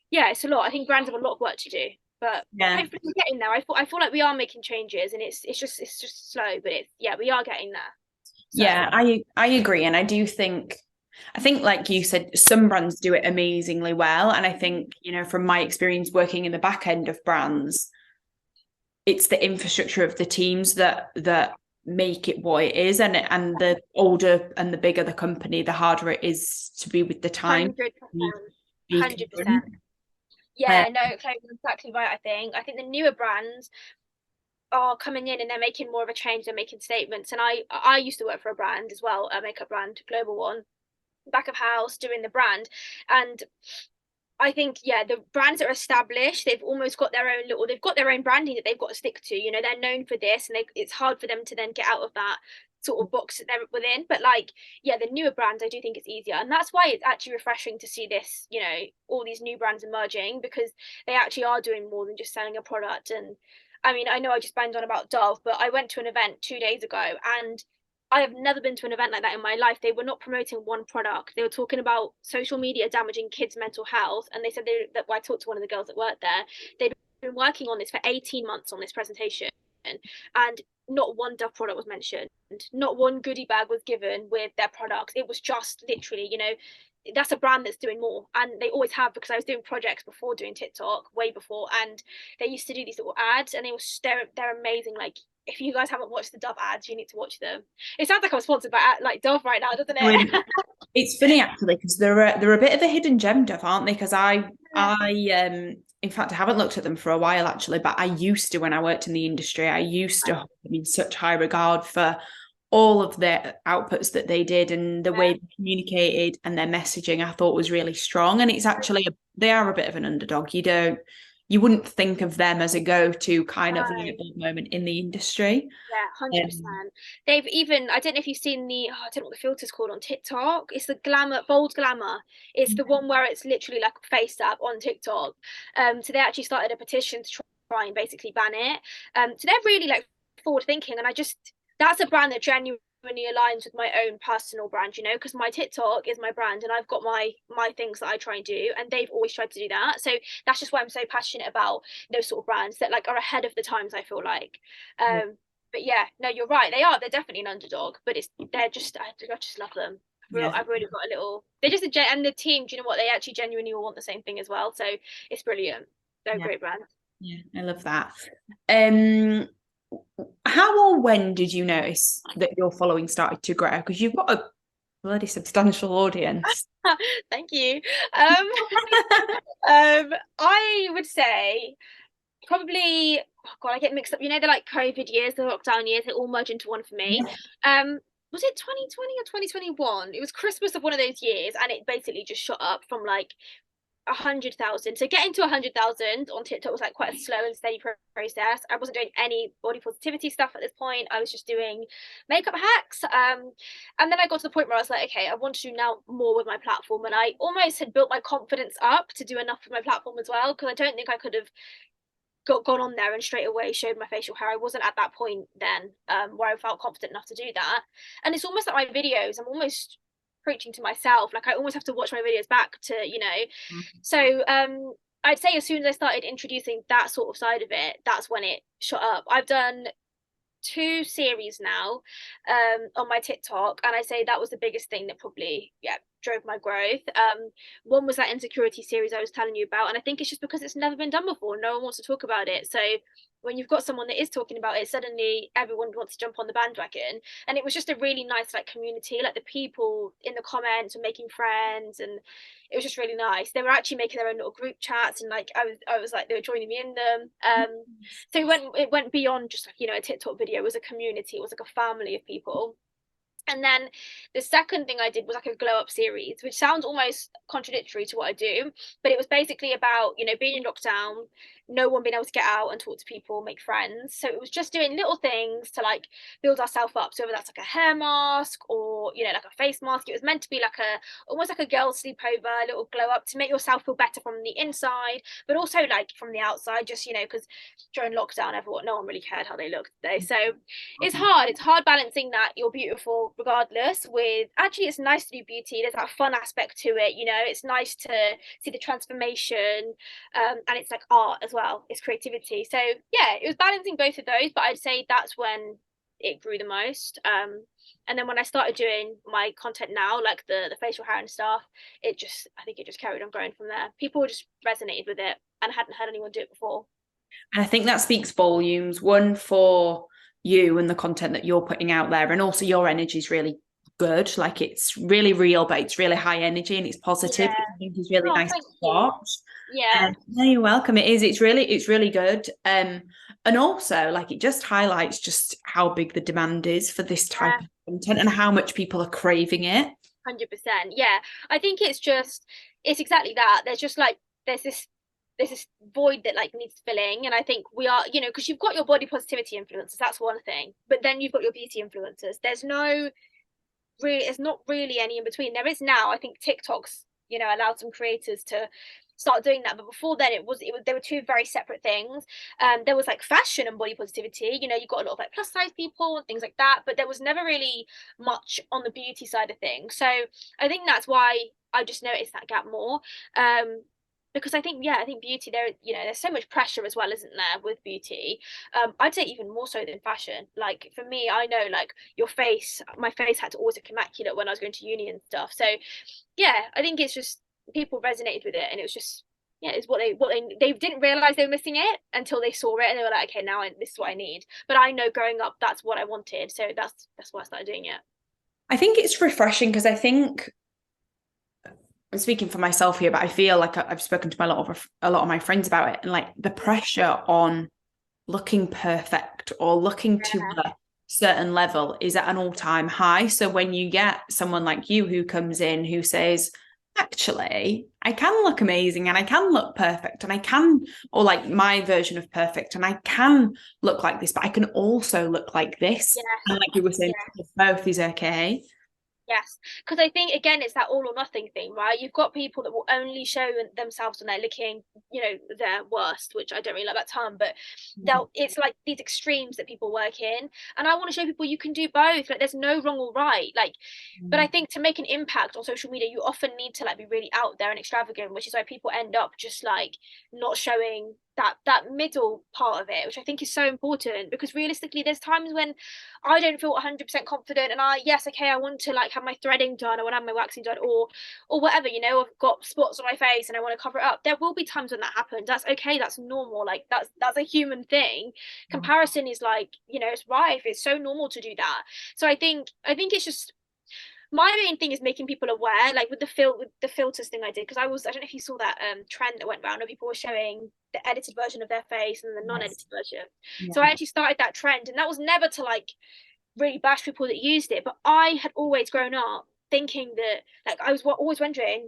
[SPEAKER 2] yeah, it's a lot. I think brands have a lot of work to do, but
[SPEAKER 1] Yeah.
[SPEAKER 2] hopefully we're getting there. I feel like we are making changes, and it's just slow, but we are getting there. So
[SPEAKER 1] Yeah, I agree. And I think like you said, some brands do it amazingly well. And I think, from my experience working in the back end of brands, it's the infrastructure of the teams that make it what it is. And the older and the bigger the company, the harder it is to be with the time.
[SPEAKER 2] 100%,
[SPEAKER 1] Be
[SPEAKER 2] 100%.
[SPEAKER 1] current.
[SPEAKER 2] Yeah, no, Chloe, you're exactly right. I think the newer brands are coming in and they're making more of a change. They're making statements. And I used to work for a brand as well, a makeup brand, global one, back of house, doing the brand. And I think, yeah, the brands that are established, they've got their own branding that they've got to stick to. They're known for this, and it's hard for them to then get out of that sort of box that they're within. But like, yeah, the newer brands, I do think it's easier, and that's why it's actually refreshing to see this. All these new brands emerging, because they actually are doing more than just selling a product. And I mean, I know I just banged on about Dove, but I went to an event 2 days ago, and I have never been to an event like that in my life. They were not promoting one product. They were talking about social media damaging kids' mental health. And they said that I talked to one of the girls that worked there. They'd been working on this for 18 months on this presentation. And not one Dove product was mentioned. Not one goodie bag was given with their products. It was just literally, that's a brand that's doing more, and they always have, because I was doing projects before doing TikTok, way before, and they used to do these little ads, and they're amazing. Like, if you guys haven't watched the Dove ads, you need to watch them. It sounds like I'm sponsored by like Dove right now, doesn't it?
[SPEAKER 1] It's funny actually, because they're a bit of a hidden gem, Dove, aren't they? Because I in fact, I haven't looked at them for a while actually, but I used to, when I worked in the industry, I used to hold them in such high regard for all of their outputs that they did, and the way they communicated and their messaging I thought was really strong. And it's actually they are a bit of an underdog. You wouldn't think of them as a go-to kind of light bulb moment in the industry.
[SPEAKER 2] Yeah, 100%. They've even, I don't know if you've seen I don't know what the filter's called on TikTok. It's the bold glamour. It's the one where it's literally like a face app on TikTok. So they actually started a petition to try and basically ban it. So they're really like forward thinking, and that's a brand that genuinely aligns with my own personal brand, you know, because my TikTok is my brand and I've got my things that I try and do, and they've always tried to do that. So that's just why I'm so passionate about those sort of brands that like are ahead of the times, I feel like.
[SPEAKER 1] Yeah.
[SPEAKER 2] But yeah, no, you're right, they're definitely an underdog, but they're just, I just love them.
[SPEAKER 1] Yeah.
[SPEAKER 2] I've really got a little, they're just and the team, do you know what, they actually genuinely all want the same thing as well, so it's brilliant. They're a
[SPEAKER 1] Yeah.
[SPEAKER 2] great brand.
[SPEAKER 1] Yeah. I love that. Um, how or when did you notice that your following started to grow? Because you've got a bloody substantial audience.
[SPEAKER 2] Thank you. I would say probably, oh God, I get mixed up. You know, the like COVID years, the lockdown years, they all merge into one for me.
[SPEAKER 1] Yeah.
[SPEAKER 2] Was it 2020 or 2021? It was Christmas of one of those years, and it basically just shot up from like 100,000. So getting to 100,000 on TikTok was like quite a slow and steady process. I wasn't doing any body positivity stuff at this point. I was just doing makeup hacks. And then I got to the point where I was like, okay, I want to do now more with my platform. And I almost had built my confidence up to do enough with my platform as well, because I don't think I could have gone on there and straight away showed my facial hair. I wasn't at that point then, where I felt confident enough to do that. And it's almost like my videos, I'm almost preaching to myself. Like I almost have to watch my videos back to, you know. So I'd say as soon as I started introducing that sort of side of it, that's when it shot up. I've done 2 series now on my TikTok, and I say that was the biggest thing that probably drove my growth. One was that insecurity series I was telling you about, and I think it's just because it's never been done before. No one wants to talk about it. So when you've got someone that is talking about it, suddenly everyone wants to jump on the bandwagon. And it was just a really nice like community. Like the people in the comments were making friends, and it was just really nice. They were actually making their own little group chats, and like I was like they were joining me in them. So it went beyond just like, you know, a TikTok video. It was a community. It was like a family of people. And then the second thing I did was like a glow up series, which sounds almost contradictory to what I do, but it was basically about, you know, being in lockdown, no one being able to get out and talk to people, make friends. So it was just doing little things to like build ourselves up. So whether that's like a hair mask or, you know, like a face mask, it was meant to be like almost like a girl sleepover, a little glow up to make yourself feel better from the inside, but also like from the outside, just, you know, because during lockdown, no one really cared how they looked today. So it's hard balancing that you're beautiful regardless with actually it's nice to do beauty, there's that fun aspect to it, you know, it's nice to see the transformation, and it's like art as well, it's creativity. So yeah, it was balancing both of those, but I'd say that's when it grew the most. And then when I started doing my content now, like the facial hair and stuff, I think it just carried on growing from there. People just resonated with it, and I hadn't heard anyone do it before.
[SPEAKER 1] And I think that speaks volumes, one, for you and the content that you're putting out there, and also your energy is really good. Like it's really real, but it's really high energy and it's positive,
[SPEAKER 2] Yeah.
[SPEAKER 1] which I think is really
[SPEAKER 2] Oh,
[SPEAKER 1] nice to
[SPEAKER 2] thank you.
[SPEAKER 1] watch.
[SPEAKER 2] Yeah.
[SPEAKER 1] No, you're welcome. It's really good. And also like it just highlights just how big the demand is for this type
[SPEAKER 2] Yeah.
[SPEAKER 1] of content and how much people are craving it.
[SPEAKER 2] 100%. Yeah. I think it's exactly that. There's this void that like needs filling, and I think we are, you know, because you've got your body positivity influencers, that's one thing, but then you've got your beauty influencers. There's not really any in between. There is now. I think TikTok's, you know, allowed some creators to start doing that, but before then it was they were two very separate things. There was like fashion and body positivity, you know, you got a lot of like plus size people and things like that, but there was never really much on the beauty side of things. So I think that's why I just noticed that gap more. Because I think beauty, there, you know, there's so much pressure as well, isn't there, with beauty. I'd say even more so than fashion. Like for me, I know like my face had to always look immaculate when I was going to uni and stuff. So yeah, I think it's just people resonated with it, and it was just, yeah, it's they didn't realize they were missing it until they saw it, and they were like, okay, this is what I need. But I know growing up that's what I wanted, so that's why I started doing it.
[SPEAKER 1] I think it's refreshing because I think I'm speaking for myself here, but I feel like I've spoken to a lot of my friends about it, and like the pressure on looking perfect or looking to a certain level is at an all-time high. So when you get someone like you who comes in who says, actually, I can look amazing and I can look perfect and I can, or like my version of perfect, and I can look like this, but I can also look like this.
[SPEAKER 2] Yeah.
[SPEAKER 1] And like you were saying, both is okay.
[SPEAKER 2] Yes, because I think again it's that all or nothing thing, right? You've got people that will only show themselves when they're looking, their worst, which I don't really like that term, but it's like these extremes that people work in, and I want to show people you can do both. Like there's no wrong or right. Like, but I think to make an impact on social media, you often need to like be really out there and extravagant, which is why people end up just like not showing that middle part of it, which I think is so important, because realistically there's times when I don't feel 100% confident, and I want to like have my threading done, I want to have my waxing done, or whatever, I've got spots on my face and I want to cover it up. There will be times when that happens. That's okay, that's normal. Like that's a human thing. Comparison is like, it's rife, it's so normal to do that. So I think it's just, my main thing is making people aware, like with the filters thing I did, because I don't know if you saw that trend that went around where people were showing the edited version of their face and the non-edited version.
[SPEAKER 1] Yeah.
[SPEAKER 2] So I actually started that trend, and that was never to like really bash people that used it, but I had always grown up thinking that, like, I was always wondering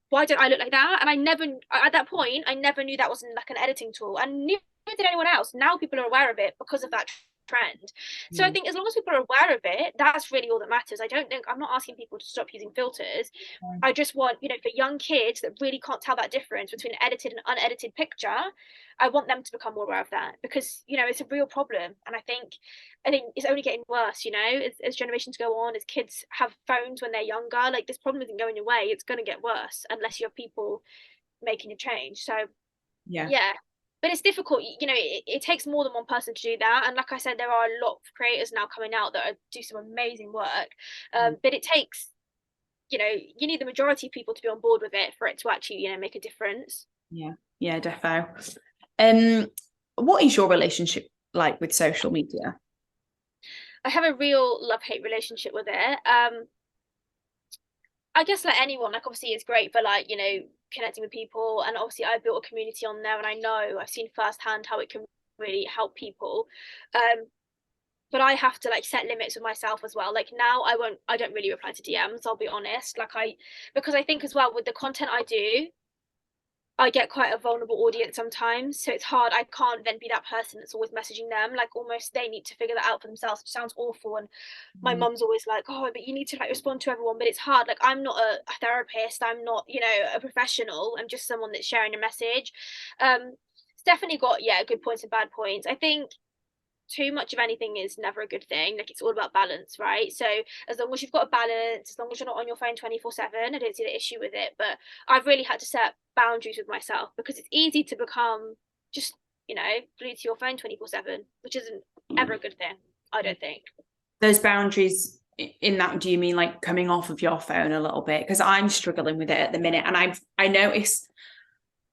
[SPEAKER 2] why don't I look like that? And I never, at that point, I never knew that wasn't like an editing tool, and neither did anyone else. Now people are aware of it because of that trend. So I think as long as people are aware of it, that's really all that matters. I'm not asking people to stop using filters. I just want, for young kids that really can't tell that difference between an edited and unedited picture, I want them to become more aware of that, because, it's a real problem. And I think it's only getting worse, as generations go on, as kids have phones when they're younger, like this problem isn't going away. It's going to get worse unless you have people making a change. So
[SPEAKER 1] Yeah.
[SPEAKER 2] yeah, but it's difficult. It takes more than one person to do that, and like I said, there are a lot of creators now coming out that do some amazing work, but it takes, you need the majority of people to be on board with it for it to actually, make a difference.
[SPEAKER 1] Yeah, defo. What is your relationship like with social media?
[SPEAKER 2] I have a real love-hate relationship with it. I guess like anyone, like obviously it's great for like, connecting with people, and obviously I built a community on there, and I know I've seen firsthand how it can really help people. But I have to like set limits with myself as well. Like now I don't really reply to DMs, I'll be honest. Because I think as well with the content I do, I get quite a vulnerable audience sometimes, so it's hard. I can't then be that person that's always messaging them. Like almost they need to figure that out for themselves, which sounds awful. And my mum's always like, "Oh, but you need to like respond to everyone." But it's hard. Like I'm not a therapist. I'm not, a professional. I'm just someone that's sharing a message. It's definitely got good points and bad points. I think too much of anything is never a good thing. Like it's all about balance, right? So as long as you've got a balance, as long as you're not on your phone 24/7, I don't see the issue with it. But I've really had to set boundaries with myself, because it's easy to become just, glued to your phone 24/7, which isn't ever a good thing, I don't think.
[SPEAKER 1] Those boundaries in that, do you mean like coming off of your phone a little bit? Because I'm struggling with it at the minute, and I noticed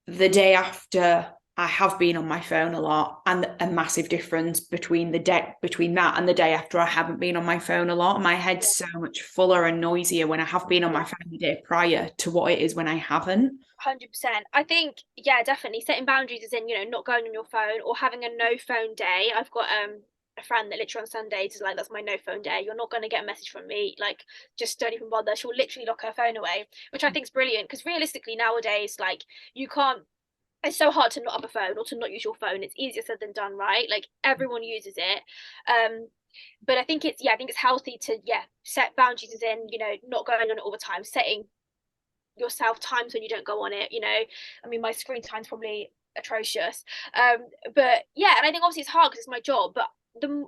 [SPEAKER 1] the day after I have been on my phone a lot, and a massive difference between that and the day after I haven't been on my phone a lot. My head's so much fuller and noisier when I have been on my phone the day prior to what it is when I haven't.
[SPEAKER 2] 100%. I think, yeah, definitely setting boundaries is in, not going on your phone or having a no phone day. I've got a friend that literally on Sundays is like, that's my no phone day. You're not going to get a message from me. Like, just don't even bother. She'll literally lock her phone away, which I think is brilliant, because realistically nowadays, like, you can't, it's so hard to not have a phone or to not use your phone. It's easier said than done, right? Like everyone uses it. But I think it's healthy to set boundaries, as in, not going on it all the time, setting yourself times when you don't go on it. I mean, my screen time's probably atrocious. But yeah, and I think obviously it's hard because it's my job, but the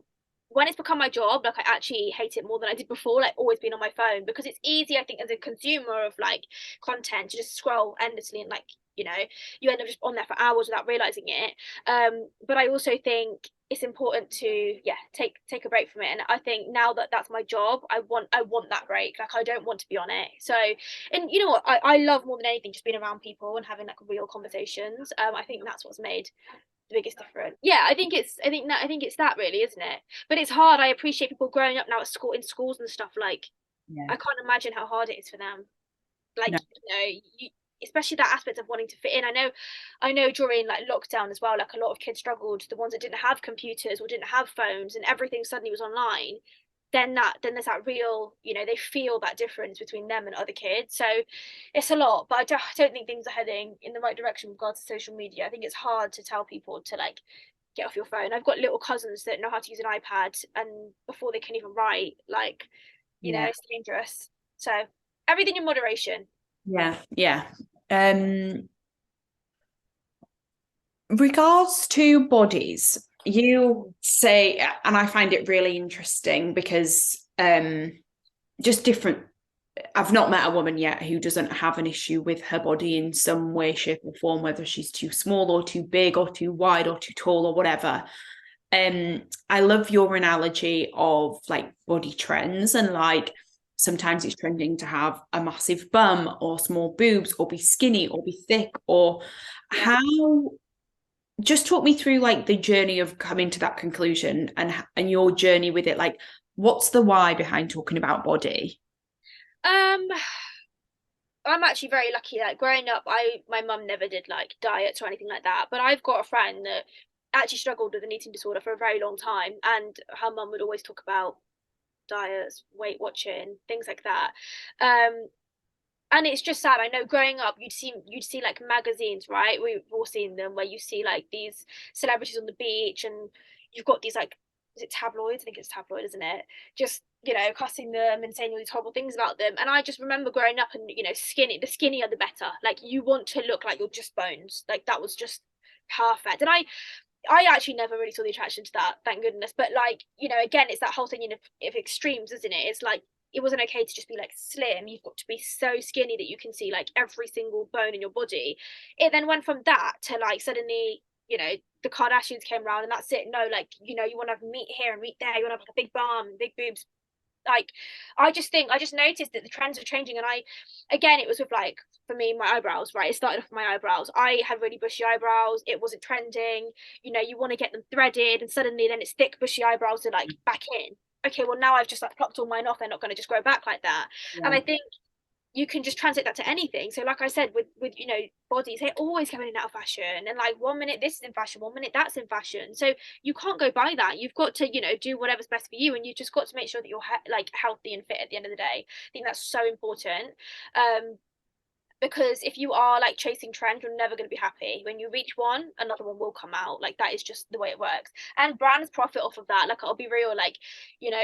[SPEAKER 2] when it's become my job, like I actually hate it more than I did before, like always being on my phone, because it's easy, I think, as a consumer of like content to just scroll endlessly, and like, you end up just on there for hours without realizing it. But I also think it's important to take a break from it, and I think now that that's my job, I want that break. Like I don't want to be on it. So, and you know what, I love more than anything just being around people and having like real conversations. I think that's what's made the biggest difference. Yeah, I think it's that really, isn't it? But it's hard. I appreciate people growing up now at school, in schools and stuff. Like
[SPEAKER 1] Yeah.
[SPEAKER 2] I can't imagine how hard it is for them. Like,
[SPEAKER 1] No.
[SPEAKER 2] especially that aspect of wanting to fit in. I know during like lockdown as well, like a lot of kids struggled, the ones that didn't have computers or didn't have phones, and everything suddenly was online. Then there's that real, they feel that difference between them and other kids. So it's a lot, but I don't think things are heading in the right direction with regards to social media. I think it's hard to tell people to like get off your phone. I've got little cousins that know how to use an iPad, and before they can even write, like
[SPEAKER 1] Yeah.
[SPEAKER 2] it's dangerous. So everything in moderation.
[SPEAKER 1] Yeah. Yeah. Um, regards to bodies, you say, and I find it really interesting because just different. I've not met a woman yet who doesn't have an issue with her body in some way, shape, or form, whether she's too small or too big or too wide or too tall or whatever. I love your analogy of like body trends and like sometimes it's trending to have a massive bum or small boobs or be skinny or be thick or
[SPEAKER 2] Yeah.
[SPEAKER 1] how just talk me through like the journey of coming to that conclusion and your journey with it. Like, what's the why behind talking about body?
[SPEAKER 2] Um, I'm actually very lucky that growing up, my mum never did like diets or anything like that. But I've got a friend that actually struggled with an eating disorder for a very long time, and her mum would always talk about diets, Weight Watching, things like that. Um, and it's just sad. I know growing up, you'd see like magazines, right? We've all seen them where you see like these celebrities on the beach, and you've got these like, is it tabloids? I think it's tabloid, isn't it? Just cussing them and saying all these horrible things about them. And I just remember growing up, and skinny. The skinnier the better. Like you want to look like you're just bones. Like that was just perfect. And I actually never really saw the attraction to that, thank goodness. But like, again, it's that whole thing of extremes, isn't it? It's like it wasn't okay to just be like slim. You've got to be so skinny that you can see like every single bone in your body. It then went from that to like suddenly, the Kardashians came around and that's it. No, like, you want to have meat here and meat there. You want to have like a big bum, big boobs. Like, I just noticed that the trends are changing. And again, it was with like, for me, my eyebrows, right? It started off with my eyebrows. I had really bushy eyebrows. It wasn't trending. You want to get them threaded, and suddenly then it's thick, bushy eyebrows are like back in. Okay, well, now I've just like plucked all mine off. They're not going to just grow back like that. And
[SPEAKER 1] Yeah.
[SPEAKER 2] I think you can just translate that to anything. So like I said, with bodies, they always come in and out of fashion, and like 1 minute this is in fashion, 1 minute that's in fashion. So you can't go by that. You've got to do whatever's best for you, and you just got to make sure that you're like healthy and fit at the end of the day. I think that's so important. Because if you are like chasing trends, you're never going to be happy. When you reach one, another one will come out. Like that is just the way it works. And brands profit off of that. Like I'll be real, like, you know,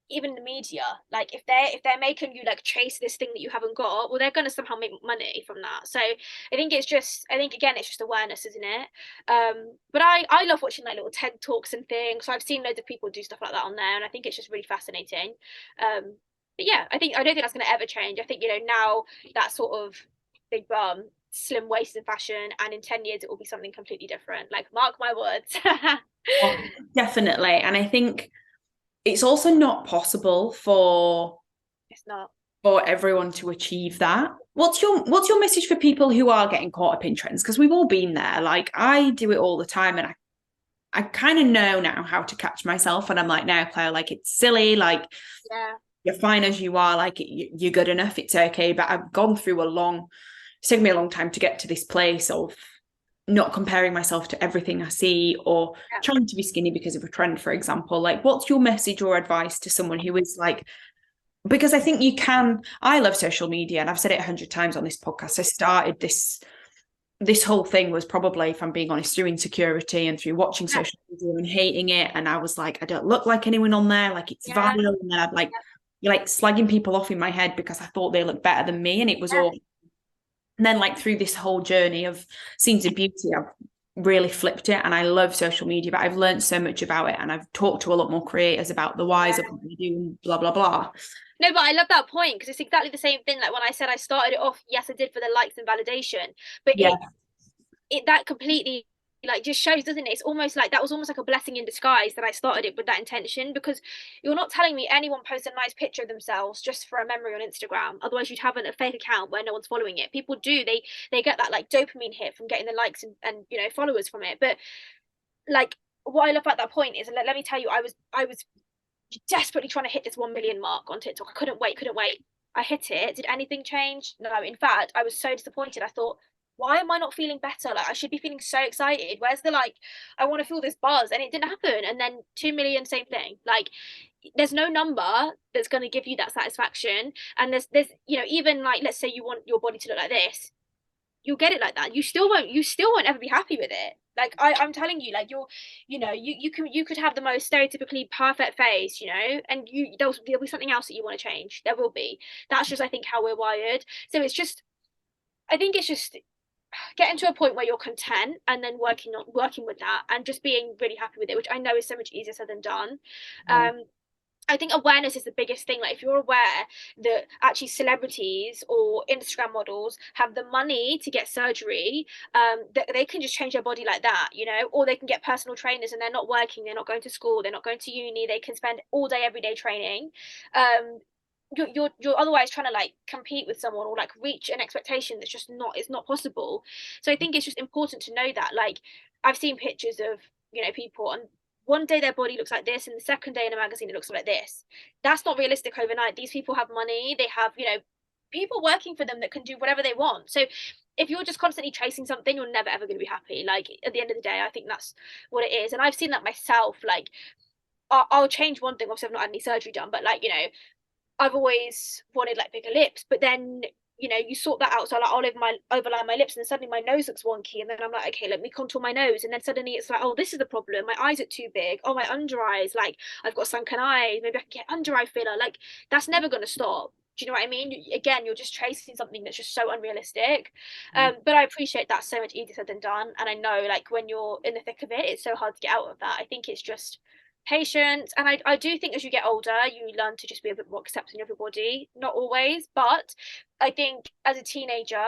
[SPEAKER 2] even the media, like if they're making you like chase this thing that you haven't got, well, they're going to somehow make money from that. So I think again it's just awareness, isn't it? But I love watching like little TED talks and things. So I've seen loads of people do stuff like that on there, and I think it's just really fascinating. But yeah, I don't think that's going to ever change. I think now that sort of big bum, slim waist in fashion, and in 10 years it will be something completely different. Like, mark my words.
[SPEAKER 1] Oh, definitely. And I think it's also not possible
[SPEAKER 2] It's not.
[SPEAKER 1] for everyone to achieve that. What's your message for people who are getting caught up in trends? Because we've all been there. Like I do it all the time, and I kind of know now how to catch myself. And I'm like, no, Claire, like it's silly. Like
[SPEAKER 2] Yeah.
[SPEAKER 1] you're fine as you are. Like you're good enough. It's okay. But I've gone through it's taken me a long time to get to this place of not comparing myself to everything I see or
[SPEAKER 2] Yeah.
[SPEAKER 1] trying to be skinny because of a trend, for example. Like, what's your message or advice to someone who is like, because I think I love social media and I've said it 100 times on this podcast. I started this whole thing was probably, if I'm being honest, through insecurity and through watching
[SPEAKER 2] Yeah.
[SPEAKER 1] social media and hating it. And I was like, I don't look like anyone on there. Like it's vile.
[SPEAKER 2] Yeah.
[SPEAKER 1] And then I'd like, you're like slagging people off in my head because I thought they looked better than me. And it was
[SPEAKER 2] Yeah.
[SPEAKER 1] all, and then like through this whole journey of Scenes of Beauty, I've really flipped it. And I love social media, but I've learned so much about it. And I've talked to a lot more creators about the whys of
[SPEAKER 2] Yeah.
[SPEAKER 1] what they do and blah, blah, blah.
[SPEAKER 2] No, but I love that point because it's exactly the same thing. Like when I said I started it off, yes, I did for the likes and validation, but
[SPEAKER 1] Yeah.
[SPEAKER 2] it that completely like just shows, doesn't it? It's almost like that was almost like a blessing in disguise that I started it with that intention, because you're not telling me anyone posts a nice picture of themselves just for a memory on Instagram. Otherwise you'd have a fake account where no one's following it. People do, they get that like dopamine hit from getting the likes and followers from it. But like what I love about that point is, let me tell you, I was desperately trying to hit this 1 million mark on TikTok. I couldn't wait. I hit it. Did anything change? No. In fact, I was so disappointed. I thought, why am I not feeling better? Like I should be feeling so excited. Where's the like, I want to feel this buzz, and it didn't happen. And then 2 million, same thing. Like there's no number that's going to give you that satisfaction. And there's even like, let's say you want your body to look like this, you'll get it like that. You still won't ever be happy with it. Like I'm telling you, like you could have the most stereotypically perfect face, and there'll be something else that you want to change. There will be. That's just, I think, how we're wired. So I think it's just getting to a point where you're content, and then working with that, and just being really happy with it, which I know is so much easier said than done.
[SPEAKER 1] Yeah.
[SPEAKER 2] I think awareness is the biggest thing. Like, if you're aware that actually celebrities or Instagram models have the money to get surgery, that they can just change their body like that, or they can get personal trainers, and they're not working, they're not going to school, they're not going to uni, they can spend all day, every day training. Um, you're otherwise trying to like compete with someone, or like reach an expectation that's just not it's not possible. So I think it's just important to know that, like, I've seen pictures of people, and one day their body looks like this, and the second day in a magazine it looks like this. That's not realistic overnight. These people have money, they have people working for them that can do whatever they want. So if you're just constantly chasing something, you're never ever going to be happy. Like, at the end of the day, I think that's what it is. And I've seen that myself. Like, I'll change one thing. Obviously I've not had any surgery done, but like, I've always wanted like bigger lips, but then you sort that out. So like, I'll overline my lips, and then suddenly my nose looks wonky, and then I'm like, okay, let me contour my nose, and then suddenly it's like, oh, this is the problem. My eyes are too big. Oh, my under eyes, like, I've got sunken eyes. Maybe I can get under eye filler. Like, that's never going to stop. Do you know what I mean? Again, you're just chasing something that's just so unrealistic. But I appreciate that's so much easier said than done, and I know, like, when you're in the thick of it, it's so hard to get out of that. I think it's just patience. And I do think as you get older, you learn to just be a bit more accepting of everybody. Not always, but I think as a teenager,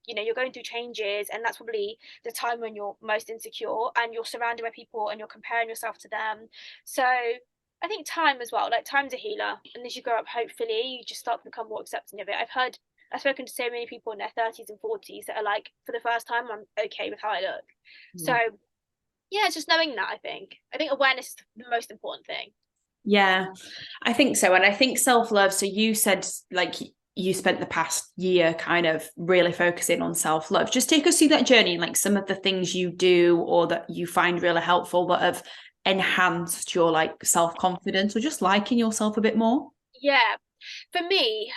[SPEAKER 2] you're going through changes, and that's probably the time when you're most insecure, and you're surrounded by people, and you're comparing yourself to them. So I think time as well, like, time's a healer. And as you grow up, hopefully you just start to become more accepting of it. I've spoken to so many people in their 30s and 40s that are like, for the first time, I'm okay with how I look. So yeah, it's just knowing that. I think awareness is the most important thing.
[SPEAKER 1] Yeah, I think so. And I think self-love. So you said like you spent the past year kind of really focusing on self-love. Just take us through that journey and like some of the things you do or that you find really helpful that have enhanced your like self-confidence or just liking yourself a bit more.
[SPEAKER 2] Yeah, for me,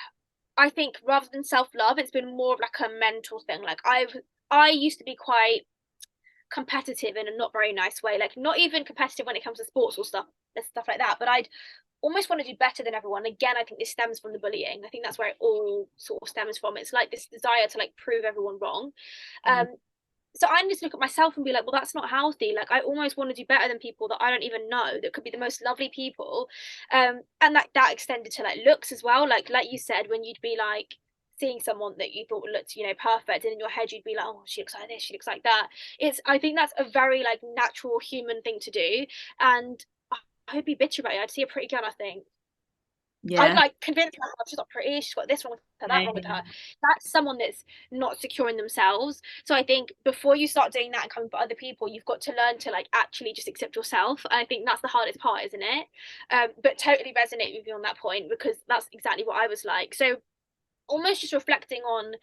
[SPEAKER 2] I think rather than self-love, it's been more of like a mental thing. Like, I used to be quite competitive in a not very nice way. Like, not even competitive when it comes to sports or stuff like that, but I'd almost want to do better than everyone. Again, I think this stems from the bullying. I think that's where it all sort of stems from. It's like this desire to like prove everyone wrong.
[SPEAKER 1] Mm.
[SPEAKER 2] Um, so I need to look at myself and be like, well, that's not healthy. Like, I almost want to do better than people that I don't even know, that could be the most lovely people. And that extended to like looks as well. Like you said, when you'd be like seeing someone that you thought looked, perfect, and in your head you'd be like, oh, she looks like this, she looks like that. I think that's a very like natural human thing to do. And I'd be bitter about it. I'd see a pretty girl, I think, I'd
[SPEAKER 1] Yeah.
[SPEAKER 2] like convince myself she's not pretty, she's got this wrong with her, that
[SPEAKER 1] Yeah.
[SPEAKER 2] wrong with her. That's someone that's not secure in themselves. So I think before you start doing that and coming for other people, you've got to learn to like actually just accept yourself. And I think that's the hardest part, isn't it? But totally resonate with you on that point, because that's exactly what I was like. So almost just reflecting on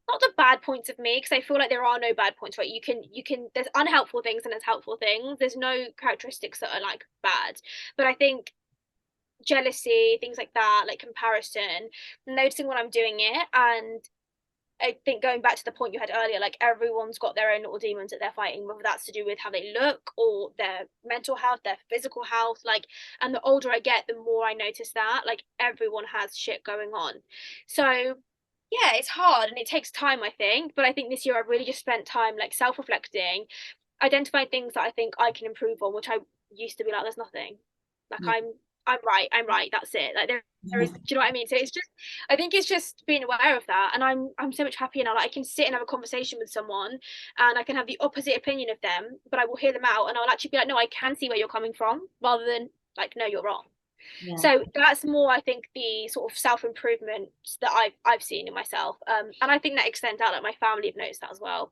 [SPEAKER 2] not the bad points of me, because I feel like there are no bad points, right? You can there's unhelpful things and there's helpful things. There's no characteristics that are like bad. But I think jealousy, things like that, like comparison, noticing when I'm doing it. And I think going back to the point you had earlier, like, everyone's got their own little demons that they're fighting, whether that's to do with how they look or their mental health, their physical health. Like, and the older I get, the more I notice that, like, everyone has shit going on. So yeah, it's hard and it takes time, I think. But I think this year I've really just spent time like self-reflecting, identifying things that I think I can improve on, which I used to be like, there's nothing. Like,
[SPEAKER 1] Yeah.
[SPEAKER 2] I'm right, that's it. Like, there is, do you know what I mean? So it's just, I think it's just being aware of that. And I'm so much happier now. Like, I can sit and have a conversation with someone, and I can have the opposite opinion of them, but I will hear them out, and I'll actually be like, no, I can see where you're coming from, rather than like, no, you're wrong.
[SPEAKER 1] Yeah.
[SPEAKER 2] So that's more, I think, the sort of self improvement that I've seen in myself, and I think that extends out. Like, my family have noticed that as well.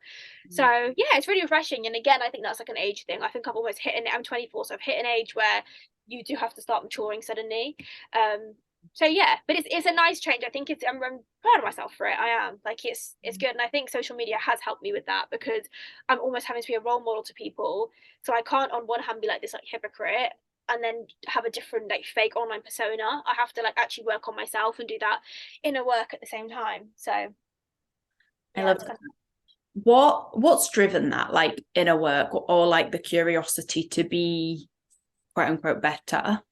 [SPEAKER 2] So yeah, it's really refreshing. And again, I think that's like an age thing. I think I've almost hit an I'm 24, so I've hit an age where you do have to start maturing suddenly. So yeah, but it's a nice change. I think I'm proud of myself for it. I am, like, it's good. And I think social media has helped me with that, because I'm almost having to be a role model to people. So I can't on one hand be like this like hypocrite, and then have a different like fake online persona. I have to like actually work on myself and do that inner work at the same time. So
[SPEAKER 1] I
[SPEAKER 2] yeah,
[SPEAKER 1] love
[SPEAKER 2] it's kind of.
[SPEAKER 1] what's driven that, like inner work, or like the curiosity to be quote unquote better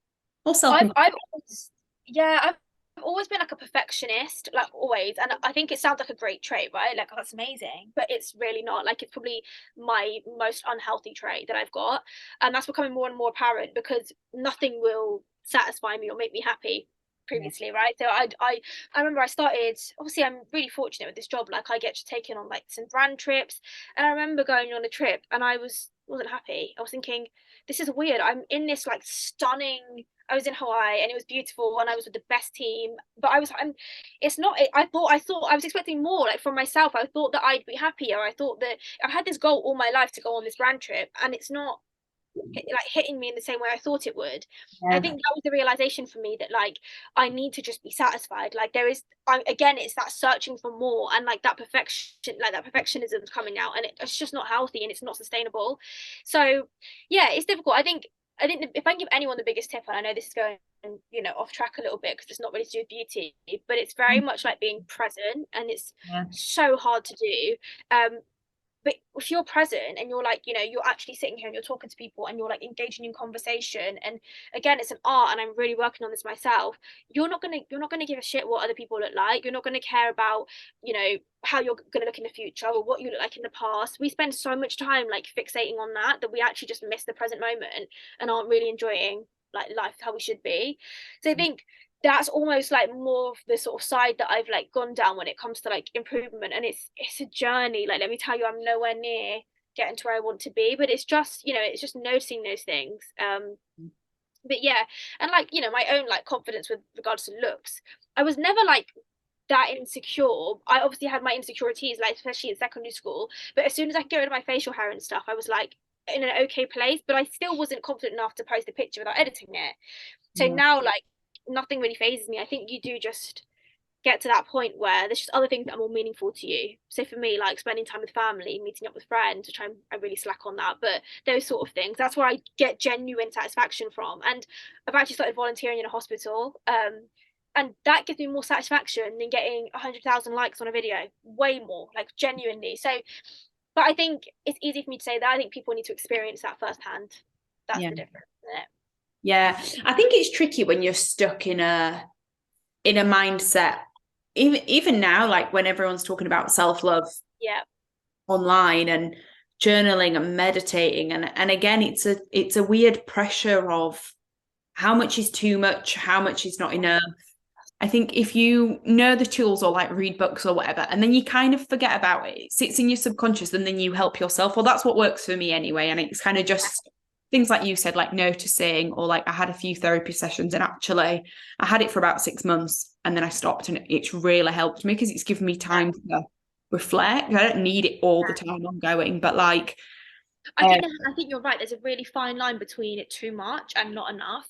[SPEAKER 1] or self?
[SPEAKER 2] I've always, yeah, I've always been like a perfectionist, like always, and I think it sounds like a great trait, right? Like, oh, that's amazing, but it's really not. Like, it's probably my most unhealthy trait that I've got, and that's becoming more and more apparent because nothing will satisfy me or make me happy previously, right? So I remember I started, obviously I'm really fortunate with this job, like I get to take in on like some brand trips, and I remember going on a trip and wasn't happy. I was thinking, this is weird, I'm in this like stunning, I was in Hawaii and it was beautiful and I was with the best team. But it's not, I was expecting more like from myself. I thought that I'd be happier. I thought that I've had this goal all my life to go on this brand trip and it's not like hitting me in the same way I thought it would. I
[SPEAKER 1] Yeah.
[SPEAKER 2] think that was the realization for me that like I need to just be satisfied. Like again, it's that searching for more and like that perfectionism is coming out, and it's just not healthy and it's not sustainable. So yeah, it's difficult. I think if I can give anyone the biggest tip, and I know this is going off track a little bit because it's not really to do with beauty, but it's very much like being present, and it's
[SPEAKER 1] Yeah.
[SPEAKER 2] so hard to do. But if you're present and you're like, you're actually sitting here and you're talking to people and you're like engaging in conversation, and again, it's an art, and I'm really working on this myself. You're not gonna give a shit what other people look like. You're not gonna care about, how you're gonna look in the future or what you look like in the past. We spend so much time like fixating on that we actually just miss the present moment and aren't really enjoying like life how we should be. So I think that's almost like more of the sort of side that I've like gone down when it comes to like improvement, and it's a journey. Like, let me tell you, I'm nowhere near getting to where I want to be, but it's just noticing those things. But yeah, and like, my own like confidence with regards to looks, I was never like that insecure. I obviously had my insecurities, like especially in secondary school, but as soon as I could get rid of my facial hair and stuff, I was like in an okay place, but I still wasn't confident enough to post a picture without editing it. So
[SPEAKER 1] Yeah.
[SPEAKER 2] now, like, nothing really phases me. I think you do just get to that point where there's just other things that are more meaningful to you. So for me, like spending time with family, meeting up with friends, which I really slack on that, but those sort of things, that's where I get genuine satisfaction from. And I've actually started volunteering in a hospital. And that gives me more satisfaction than getting 100,000 likes on a video, way more, like genuinely. So, but I think it's easy for me to say that. I think people need to experience that firsthand. That's
[SPEAKER 1] Yeah.
[SPEAKER 2] the difference, isn't it?
[SPEAKER 1] Yeah. I think it's tricky when you're stuck in a mindset. Even now, like when everyone's talking about self-love
[SPEAKER 2] Yeah.
[SPEAKER 1] online and journaling and meditating, and again, it's a weird pressure of how much is too much, how much is not enough. I think if you know the tools or like read books or whatever, and then you kind of forget about it, it sits in your subconscious and then you help yourself. Well, that's what works for me anyway. And it's kind of just things like you said, like noticing, or like I had a few therapy sessions and actually I had it for about 6 months and then I stopped, and it's really helped me because it's given me time to reflect. I don't need it all the time ongoing, but like, uh,
[SPEAKER 2] I think you're right. There's a really fine line between it too much and not enough.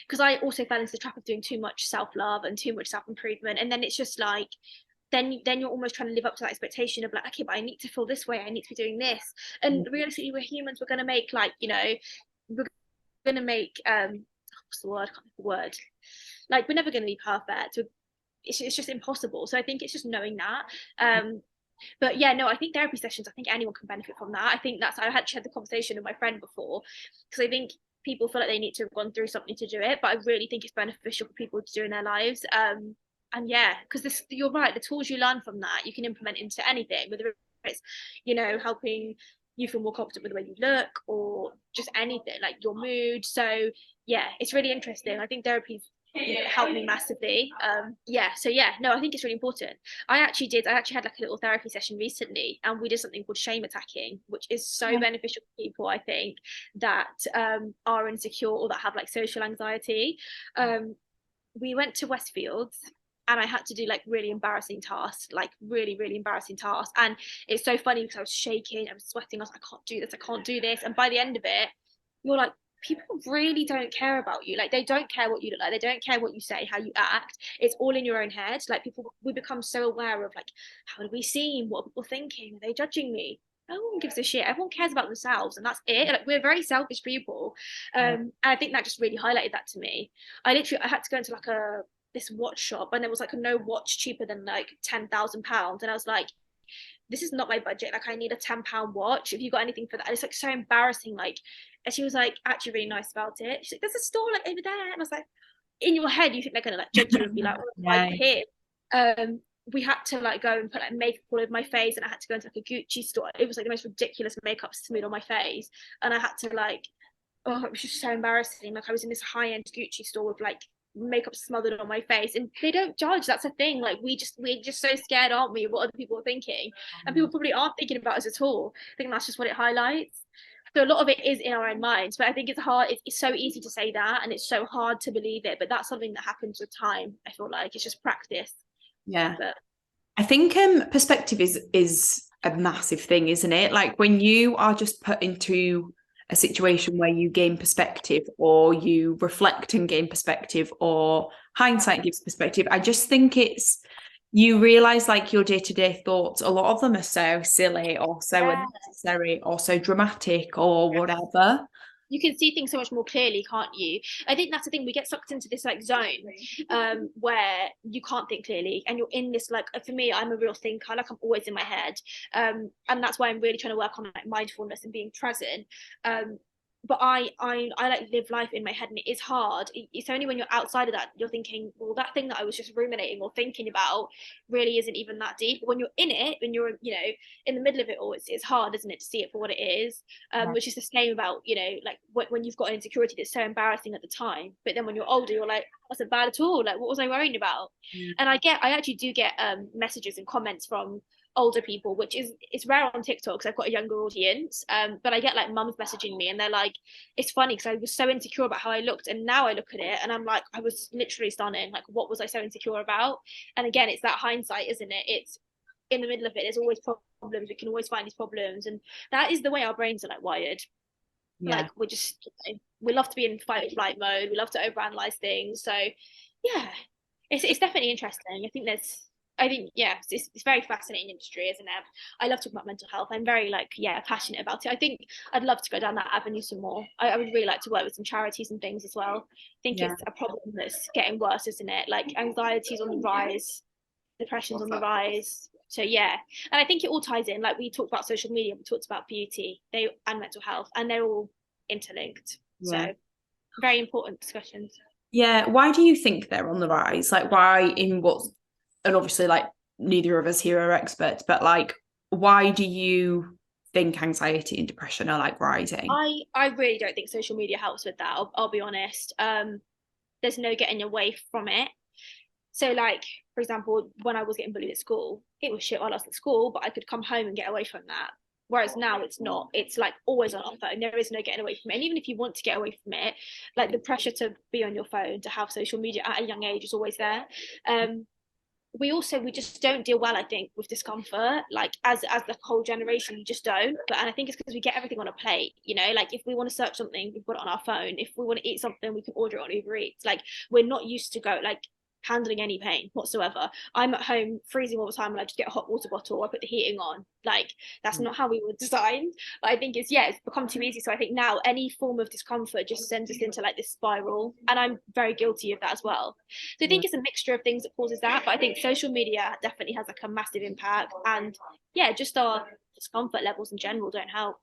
[SPEAKER 2] Because I also fell into the trap of doing too much self-love and too much self-improvement. And then it's just like then you're almost trying to live up to that expectation of like, okay, but I need to feel this way, I need to be doing this. And realistically, we're humans, we're gonna make like, we're gonna make what's the word? I can't think of the word. Like, we're never gonna be perfect. It's just impossible. So I think it's just knowing that. But yeah, no, I think therapy sessions, I think anyone can benefit from that. I think I actually had the conversation with my friend before, because I think people feel like they need to have gone through something to do it, but I really think it's beneficial for people to do in their lives. And yeah, because this, you're right, the tools you learn from that you can implement into anything, whether it's helping you feel more confident with the way you look, or just anything like your mood. So yeah, it's really interesting. I think therapy helped me massively. Yeah, so yeah, no, I think it's really important. I actually had like a little therapy session recently, and we did something called shame attacking, which is so beneficial for people, I think, that are insecure or that have like social anxiety. We went to Westfields, and I had to do like really embarrassing tasks, like really, really embarrassing tasks. And it's so funny because I was shaking, I was sweating, I was like, I can't do this, I can't do this. And by the end of it, you're like, people really don't care about you. Like, they don't care what you look like, they don't care what you say, how you act. It's all in your own head. Like, people, we become so aware of like, how do we seem, what are people thinking, are they judging me? No one gives a shit. Everyone cares about themselves, and that's it. Like, we're very selfish people. And I think that just really highlighted that to me. I had to go into like this watch shop, and there was like no watch cheaper than like £10,000, and I was like, this is not my budget. Like, I need a £10 watch. If you got anything for that? And it's like so embarrassing. Like, and she was like actually really nice about it. She's like, there's a store like over there. And I was like, in your head, you think they're gonna like judge you and be like, oh, why are
[SPEAKER 1] Yeah.
[SPEAKER 2] you here? Um, we had to like go and put like makeup all over my face, and I had to go into like a Gucci store. It was like the most ridiculous makeup smeared on my face, and I had to like, oh, it was just so embarrassing. Like, I was in this high-end Gucci store with like makeup smothered on my face, and they don't judge. That's a thing. Like, we're just so scared, aren't we, of what other people are thinking? And people probably aren't thinking about us at all. I think that's just what it highlights. So a lot of it is in our own minds, but I think it's hard. It's so easy to say that, and it's so hard to believe it. But that's something that happens with time. I feel like it's just practice.
[SPEAKER 1] Yeah.
[SPEAKER 2] But
[SPEAKER 1] I think perspective is a massive thing, isn't it? Like when you are just put into a situation where you gain perspective, or you reflect and gain perspective, or hindsight gives perspective, I just think it's, you realize like your day-to-day thoughts, a lot of them are so silly or so
[SPEAKER 2] yeah,
[SPEAKER 1] unnecessary or so dramatic or whatever.
[SPEAKER 2] you can see things so much more clearly, can't you? I think that's the thing. We get sucked into this like zone where you can't think clearly, and you're in this like. For me, I'm a real thinker. Like, I'm always in my head, and that's why I'm really trying to work on like mindfulness and being present. But I like live life in my head, and it is hard. It's only when you're outside of that you're thinking, well, that thing that I was just ruminating or thinking about really isn't even that deep. But when you're in it, when you're in the middle of it all, it's hard, isn't it, to see it for what it is. Which is the same about like when you've got an insecurity that's so embarrassing at the time, but then when you're older, you're like, that's not bad at all. Like, what was I worrying about?
[SPEAKER 1] Yeah.
[SPEAKER 2] And I actually do get messages and comments from older people, which is it's rare on TikTok because I've got a younger audience. But I get like mums messaging me, and they're like, it's funny because I was so insecure about how I looked, and now I look at it and I'm like, I was literally stunning. Like, what was I so insecure about? And again, it's that hindsight, isn't it? It's in the middle of it, there's always problems. We can always find these problems, and that is the way our brains are like wired.
[SPEAKER 1] Yeah.
[SPEAKER 2] Like, we're just we love to be in fight or flight mode. We love to overanalyze things. So yeah, it's definitely interesting. I think yeah, it's very fascinating industry, isn't it? I love talking about mental health. I'm very like passionate about it. I think I'd love to go down that avenue some more. I would really like to work with some charities and things as well. I think
[SPEAKER 1] Yeah.
[SPEAKER 2] it's a problem that's getting worse, isn't it? Like, anxiety's on the rise, depression's on the rise. So yeah, and I think it all ties in. Like, we talked about social media, we talked about beauty, and mental health, and they're all interlinked.
[SPEAKER 1] Yeah.
[SPEAKER 2] So very important discussions.
[SPEAKER 1] Yeah. Why do you think they're on the rise? Like, why in what, and obviously like neither of us here are experts, but like, why do you think anxiety and depression are like rising?
[SPEAKER 2] I really don't think social media helps with that. I'll be honest. There's no getting away from it. So, like, for example, when I was getting bullied at school, it was shit while I was at school, but I could come home and get away from that. Whereas now it's not. It's like always on our phone. There is no getting away from it. And even if you want to get away from it, like, the pressure to be on your phone, to have social media at a young age is always there. Um, we just don't deal well, I think, with discomfort. Like, as the whole generation, we just don't. And I think it's because we get everything on a plate. Like, if we want to search something, we've got it on our phone. If we want to eat something, we can order it on Uber Eats. Like, we're not used to go like handling any pain whatsoever. I'm at home freezing all the time, and I just get a hot water bottle, I put the heating on. Like, that's not how we were designed. But I think it's become too easy. So I think now any form of discomfort just sends us into like this spiral, and I'm very guilty of that as well. So I
[SPEAKER 1] Yeah.
[SPEAKER 2] think it's a mixture of things that causes that, but I think social media definitely has like a massive impact, and yeah, just our discomfort levels in general don't help.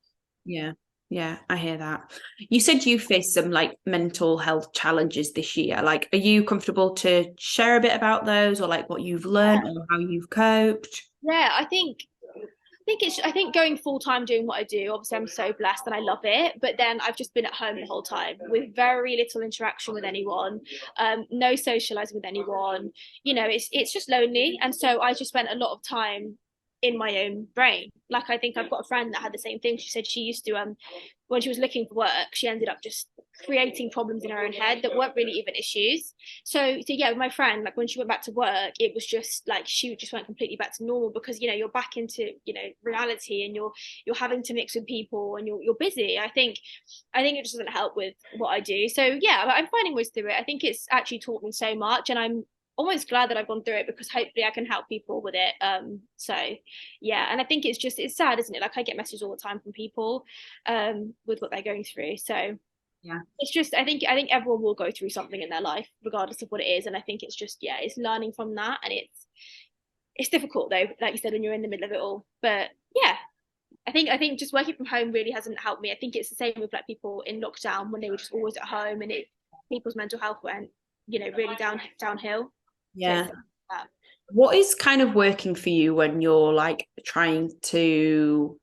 [SPEAKER 1] Yeah. Yeah, I hear that. You said you faced some like mental health challenges this year. Like, are you comfortable to share a bit about those, or like what you've learned or how you've coped?
[SPEAKER 2] Yeah, I think going full time doing what I do, obviously I'm so blessed and I love it. But then I've just been at home the whole time with very little interaction with anyone, no socializing with anyone. It's just lonely, and so I just spent a lot of time in my own brain. Like, I think I've got a friend that had the same thing. She said she used to when she was looking for work, she ended up just creating problems in her own head that weren't really even issues. So yeah, with my friend, like, when she went back to work, it was just like she just went completely back to normal, because you're back into reality, and you're having to mix with people, and you're busy. I think it just doesn't help with what I do. So yeah, I'm finding ways through it. I think it's actually taught me so much, and I'm almost glad that I've gone through it, because hopefully I can help people with it. So yeah, and I think it's sad, isn't it? Like, I get messages all the time from people with what they're going through. So
[SPEAKER 1] Yeah.
[SPEAKER 2] it's just, I think everyone will go through something in their life regardless of what it is, and I think it's just, yeah, it's learning from that, and it's difficult though, like you said, when you're in the middle of it all. But yeah, I think just working from home really hasn't helped me. I think it's the same with like people in lockdown when they were just always at home, and it people's mental health went, really downhill. So it's
[SPEAKER 1] Yeah.
[SPEAKER 2] that.
[SPEAKER 1] What is kind of working for you when you're like trying to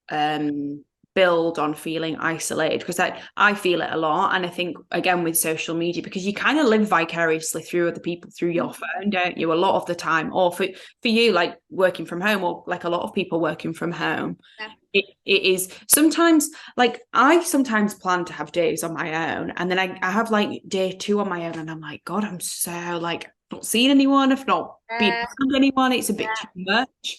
[SPEAKER 1] um build on feeling isolated? Because I feel it a lot. And I think again with social media, because you kind of live vicariously through other people through your phone, don't you? A lot of the time. Or for you, like working from home, or like a lot of people working from home.
[SPEAKER 2] Yeah.
[SPEAKER 1] It is sometimes like I sometimes plan to have days on my own, and then I have like day two on my own, and I'm like, God, I'm so like not seeing anyone, if not being
[SPEAKER 2] Uh,
[SPEAKER 1] around anyone, it's a bit too
[SPEAKER 2] yeah,
[SPEAKER 1] much.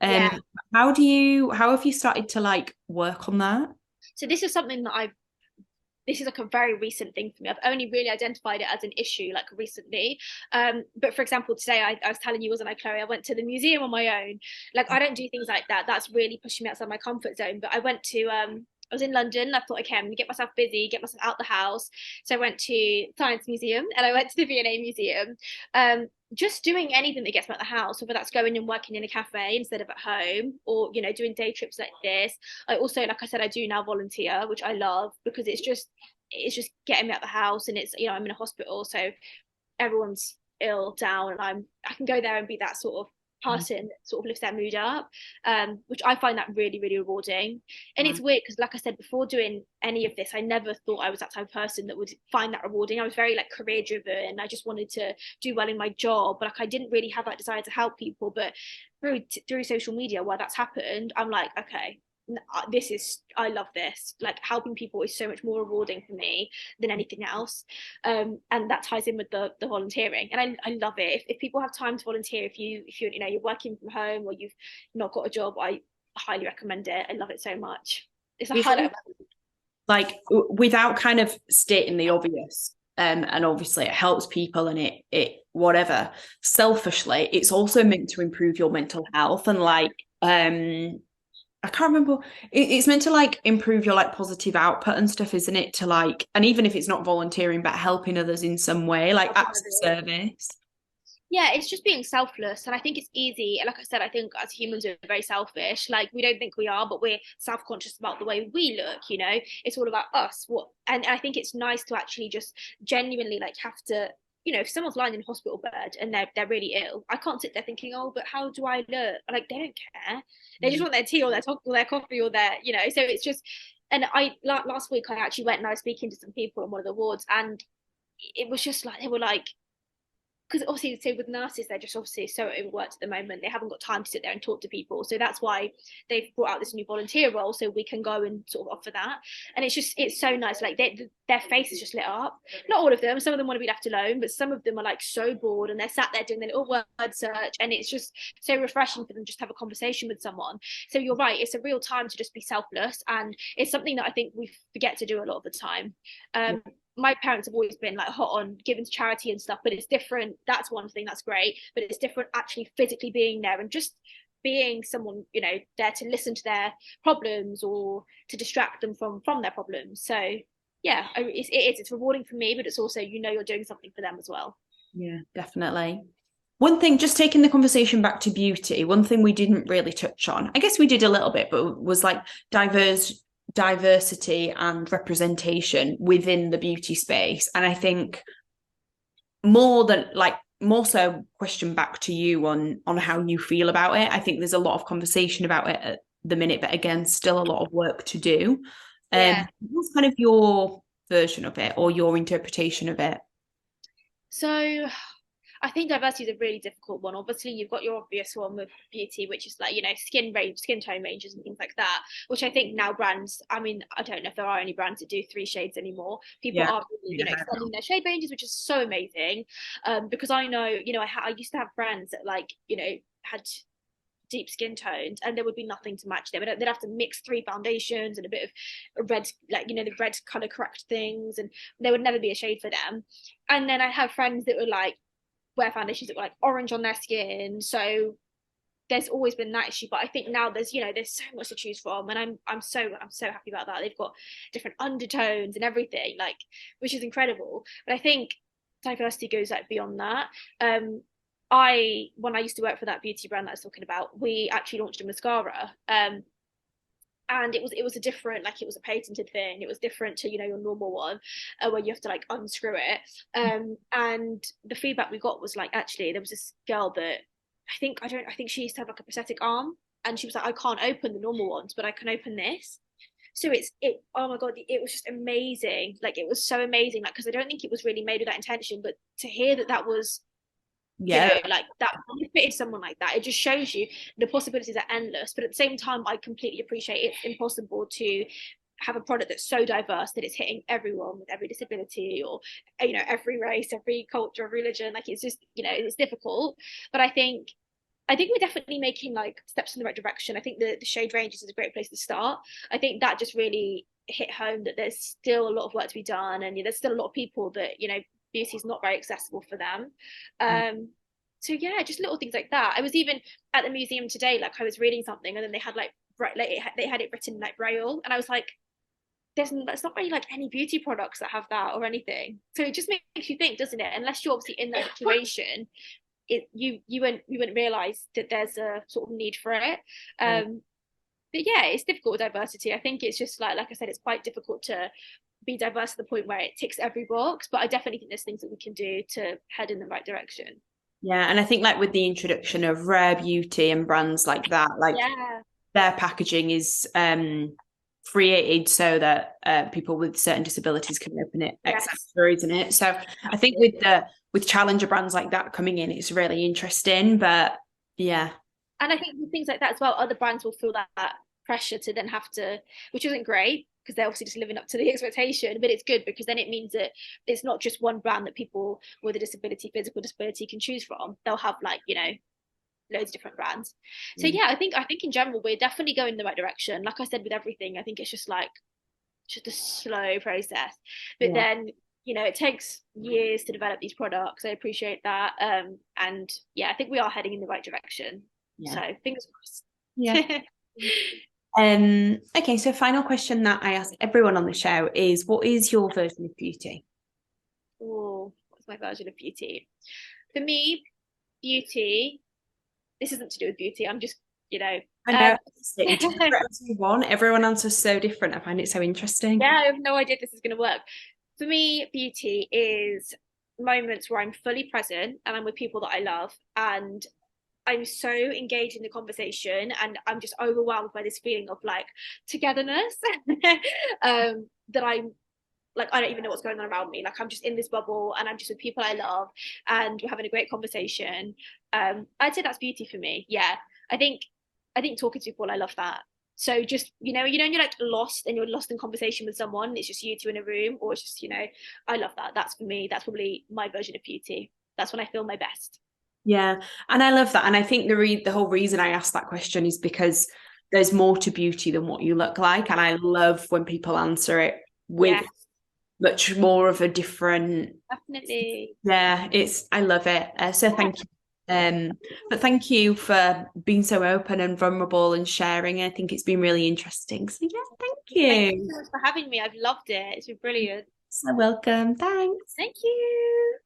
[SPEAKER 2] yeah.
[SPEAKER 1] How have you started to like work on that?
[SPEAKER 2] So this is like a very recent thing for me. I've only really identified it as an issue like recently. But for example, today I was telling you, wasn't I, Chloe? I went to the museum on my own. Like I don't do things like that. That's really pushing me outside my comfort zone. But I was in London. I thought, okay, I'm gonna get myself busy, get myself out the house. So I went to Science Museum and I went to the V&A Museum. Just doing anything that gets me out the house, whether that's going and working in a cafe instead of at home, or doing day trips like this. I also, like I said, I do now volunteer, which I love because it's just getting me out the house, and it's I'm in a hospital, so everyone's ill, down, and I can go there and be that sort of person that sort of lifts their mood up, which I find that really, really rewarding. And it's weird because, like I said, before doing any of this, I never thought I was that type of person that would find that rewarding. I was very like career driven. I just wanted to do well in my job, but like I didn't really have that desire to help people. But through social media, while that's happened, I'm like, okay, I love this. Like helping people is so much more rewarding for me than anything else. And that ties in with the volunteering, and I love it. If people have time to volunteer, if you're working from home or you've not got a job, I highly recommend it. I love it so much. It's a highlight.
[SPEAKER 1] Like without kind of stating the obvious, and obviously it helps people, and it whatever, selfishly it's also meant to improve your mental health, and like I can't remember, it's meant to like improve your like positive output and stuff, isn't it, to like, and even if it's not volunteering but helping others in some way, like acts of service.
[SPEAKER 2] Yeah, it's just being selfless. And I think it's easy. Like I said, I think as humans, we're very selfish. Like we don't think we are, but we're self conscious about the way we look. It's all about us. And I think it's nice to actually just genuinely like have to. If someone's lying in a hospital bed and they're really ill, I can't sit there thinking, oh, but how do I look? Like they don't care. They just want their tea or their coffee or So it's just. And last week I actually went and I was speaking to some people in one of the wards, and it was just like they were like, because obviously, so with nurses, they're just obviously so overworked at the moment. They haven't got time to sit there and talk to people. So that's why they've brought out this new volunteer role, so we can go and sort of offer that. And it's so nice. Like their face is just lit up. Not all of them. Some of them want to be left alone, but some of them are like so bored and they're sat there doing their little word search, and it's just so refreshing for them just to have a conversation with someone. So you're right. It's a real time to just be selfless, and it's something that I think we forget to do a lot of the time. My parents have always been like hot on giving to charity and stuff, but it's different. That's one thing that's great, but it's different actually physically being there and just being someone there to listen to their problems or to distract them from their problems. So yeah, it's rewarding for me, but it's also you're doing something for them as well.
[SPEAKER 1] Yeah, definitely. One thing, just taking the conversation back to beauty, one thing we didn't really touch on, I guess we did a little bit, but was like diversity and representation within the beauty space. And I think more so question back to you on how you feel about it. I think there's a lot of conversation about it at the minute, but again, still a lot of work to do.
[SPEAKER 2] Yeah.
[SPEAKER 1] What's kind of your version of it or your interpretation of it?
[SPEAKER 2] So I think diversity is a really difficult one. Obviously, you've got your obvious one with beauty, which is like, skin tone ranges and things like that, which I think now brands, I mean, I don't know if there are any brands that do 3 shades anymore. People
[SPEAKER 1] Yeah.
[SPEAKER 2] are really, extending their shade ranges, which is so amazing. Because I know, I used to have friends that like, had deep skin tones and there would be nothing to match them. They'd have to mix 3 foundations and a bit of red, like the red color correct things, and there would never be a shade for them. And then I have friends that were like wear foundations that were like orange on their skin. So there's always been that issue, but I think now there's so much to choose from, and I'm so happy about that. They've got different undertones and everything, like, which is incredible. But I think diversity goes like beyond that. when I used to work for that beauty brand that I was talking about, we actually launched a mascara. And it was a different, like, it was a patented thing. It was different to, your normal one, where you have to like unscrew it. And the feedback we got was like, actually, there was this girl that I think she used to have like a prosthetic arm, and she was like, I can't open the normal ones, but I can open this. So it oh my god, it was just amazing. Like, it was so amazing, like, because I don't think it was really made with that intention, but to hear that that was,
[SPEAKER 1] Yeah.
[SPEAKER 2] like, that benefited someone like that, it just shows you the possibilities are endless. But at the same time, I completely appreciate it's impossible to have a product that's so diverse that it's hitting everyone with every disability, or every race, every culture, every religion. Like, it's just, it's difficult. But I think we're definitely making like steps in the right direction. I think the shade ranges is a great place to start. I think that just really hit home that there's still a lot of work to be done, and there's still a lot of people that beauty is not very accessible for them. So yeah, just little things like that. I was even at the museum today, like I was reading something, and then they had like they had it written in like braille, and I was like, there's not really like any beauty products that have that or anything. So it just makes you think, doesn't it? Unless you're obviously in that situation, you wouldn't realize that there's a sort of need for it. But yeah, it's difficult with diversity. I think it's just like I said, it's quite difficult to be diverse to the point where it ticks every box. But I definitely think there's things that we can do to head in the right direction.
[SPEAKER 1] Yeah, and I think like with the introduction of rare beauty and brands like that, like
[SPEAKER 2] Yeah.
[SPEAKER 1] their packaging is created so that people with certain disabilities can open it,
[SPEAKER 2] Yes.
[SPEAKER 1] etc., isn't it? So I think with challenger brands like that coming in, it's really interesting. But yeah,
[SPEAKER 2] And I think with things like that as well, other brands will feel that pressure to then have to, which isn't great because they're obviously just living up to the expectation, but it's good because then it means that it's not just one brand that people with a disability, physical disability, can choose from. They'll have like, loads of different brands. So yeah, I think in general we're definitely going in the right direction. Like I said, with everything, I think it's just a slow process. But
[SPEAKER 1] yeah,
[SPEAKER 2] then, it takes years to develop these products. I appreciate that. And yeah, I think we are heading in the right direction.
[SPEAKER 1] yeah,
[SPEAKER 2] So fingers
[SPEAKER 1] yeah.
[SPEAKER 2] crossed.
[SPEAKER 1] Okay, so final question that I ask everyone on the show is, what is your version of beauty?
[SPEAKER 2] Oh, what's my version of beauty? For me, beauty, this isn't to do with beauty. I'm just, you know,
[SPEAKER 1] I know,
[SPEAKER 2] um,
[SPEAKER 1] it's just for everyone. Everyone answers so different. I find it so interesting.
[SPEAKER 2] yeah, I have no idea if this is going to work. For me, beauty is moments where I'm fully present and I'm with people that I love, and I'm so engaged in the conversation, and I'm just overwhelmed by this feeling of like togetherness. That I'm like, I don't even know what's going on around me. Like, I'm just in this bubble and I'm just with people I love, and we're having a great conversation. I'd say that's beauty for me. Yeah. I think I think talking to people, I love that. So just, you're like lost and you're lost in conversation with someone, it's just you two in a room, or it's just, I love that. That's for me, that's probably my version of beauty. That's when I feel my best.
[SPEAKER 1] Yeah, and I love that. And I think the whole reason I asked that question is because there's more to beauty than what you look like. And I love when people answer it with
[SPEAKER 2] Yes,
[SPEAKER 1] much more of a different,
[SPEAKER 2] definitely.
[SPEAKER 1] yeah, I love it. So
[SPEAKER 2] Yeah.
[SPEAKER 1] thank you. But thank you for being so open and vulnerable and sharing. I think it's been really interesting. So yeah, thank
[SPEAKER 2] Thank you
[SPEAKER 1] you.
[SPEAKER 2] so much for having me. I've loved it. It's been brilliant.
[SPEAKER 1] So welcome. Thanks.
[SPEAKER 2] Thank you.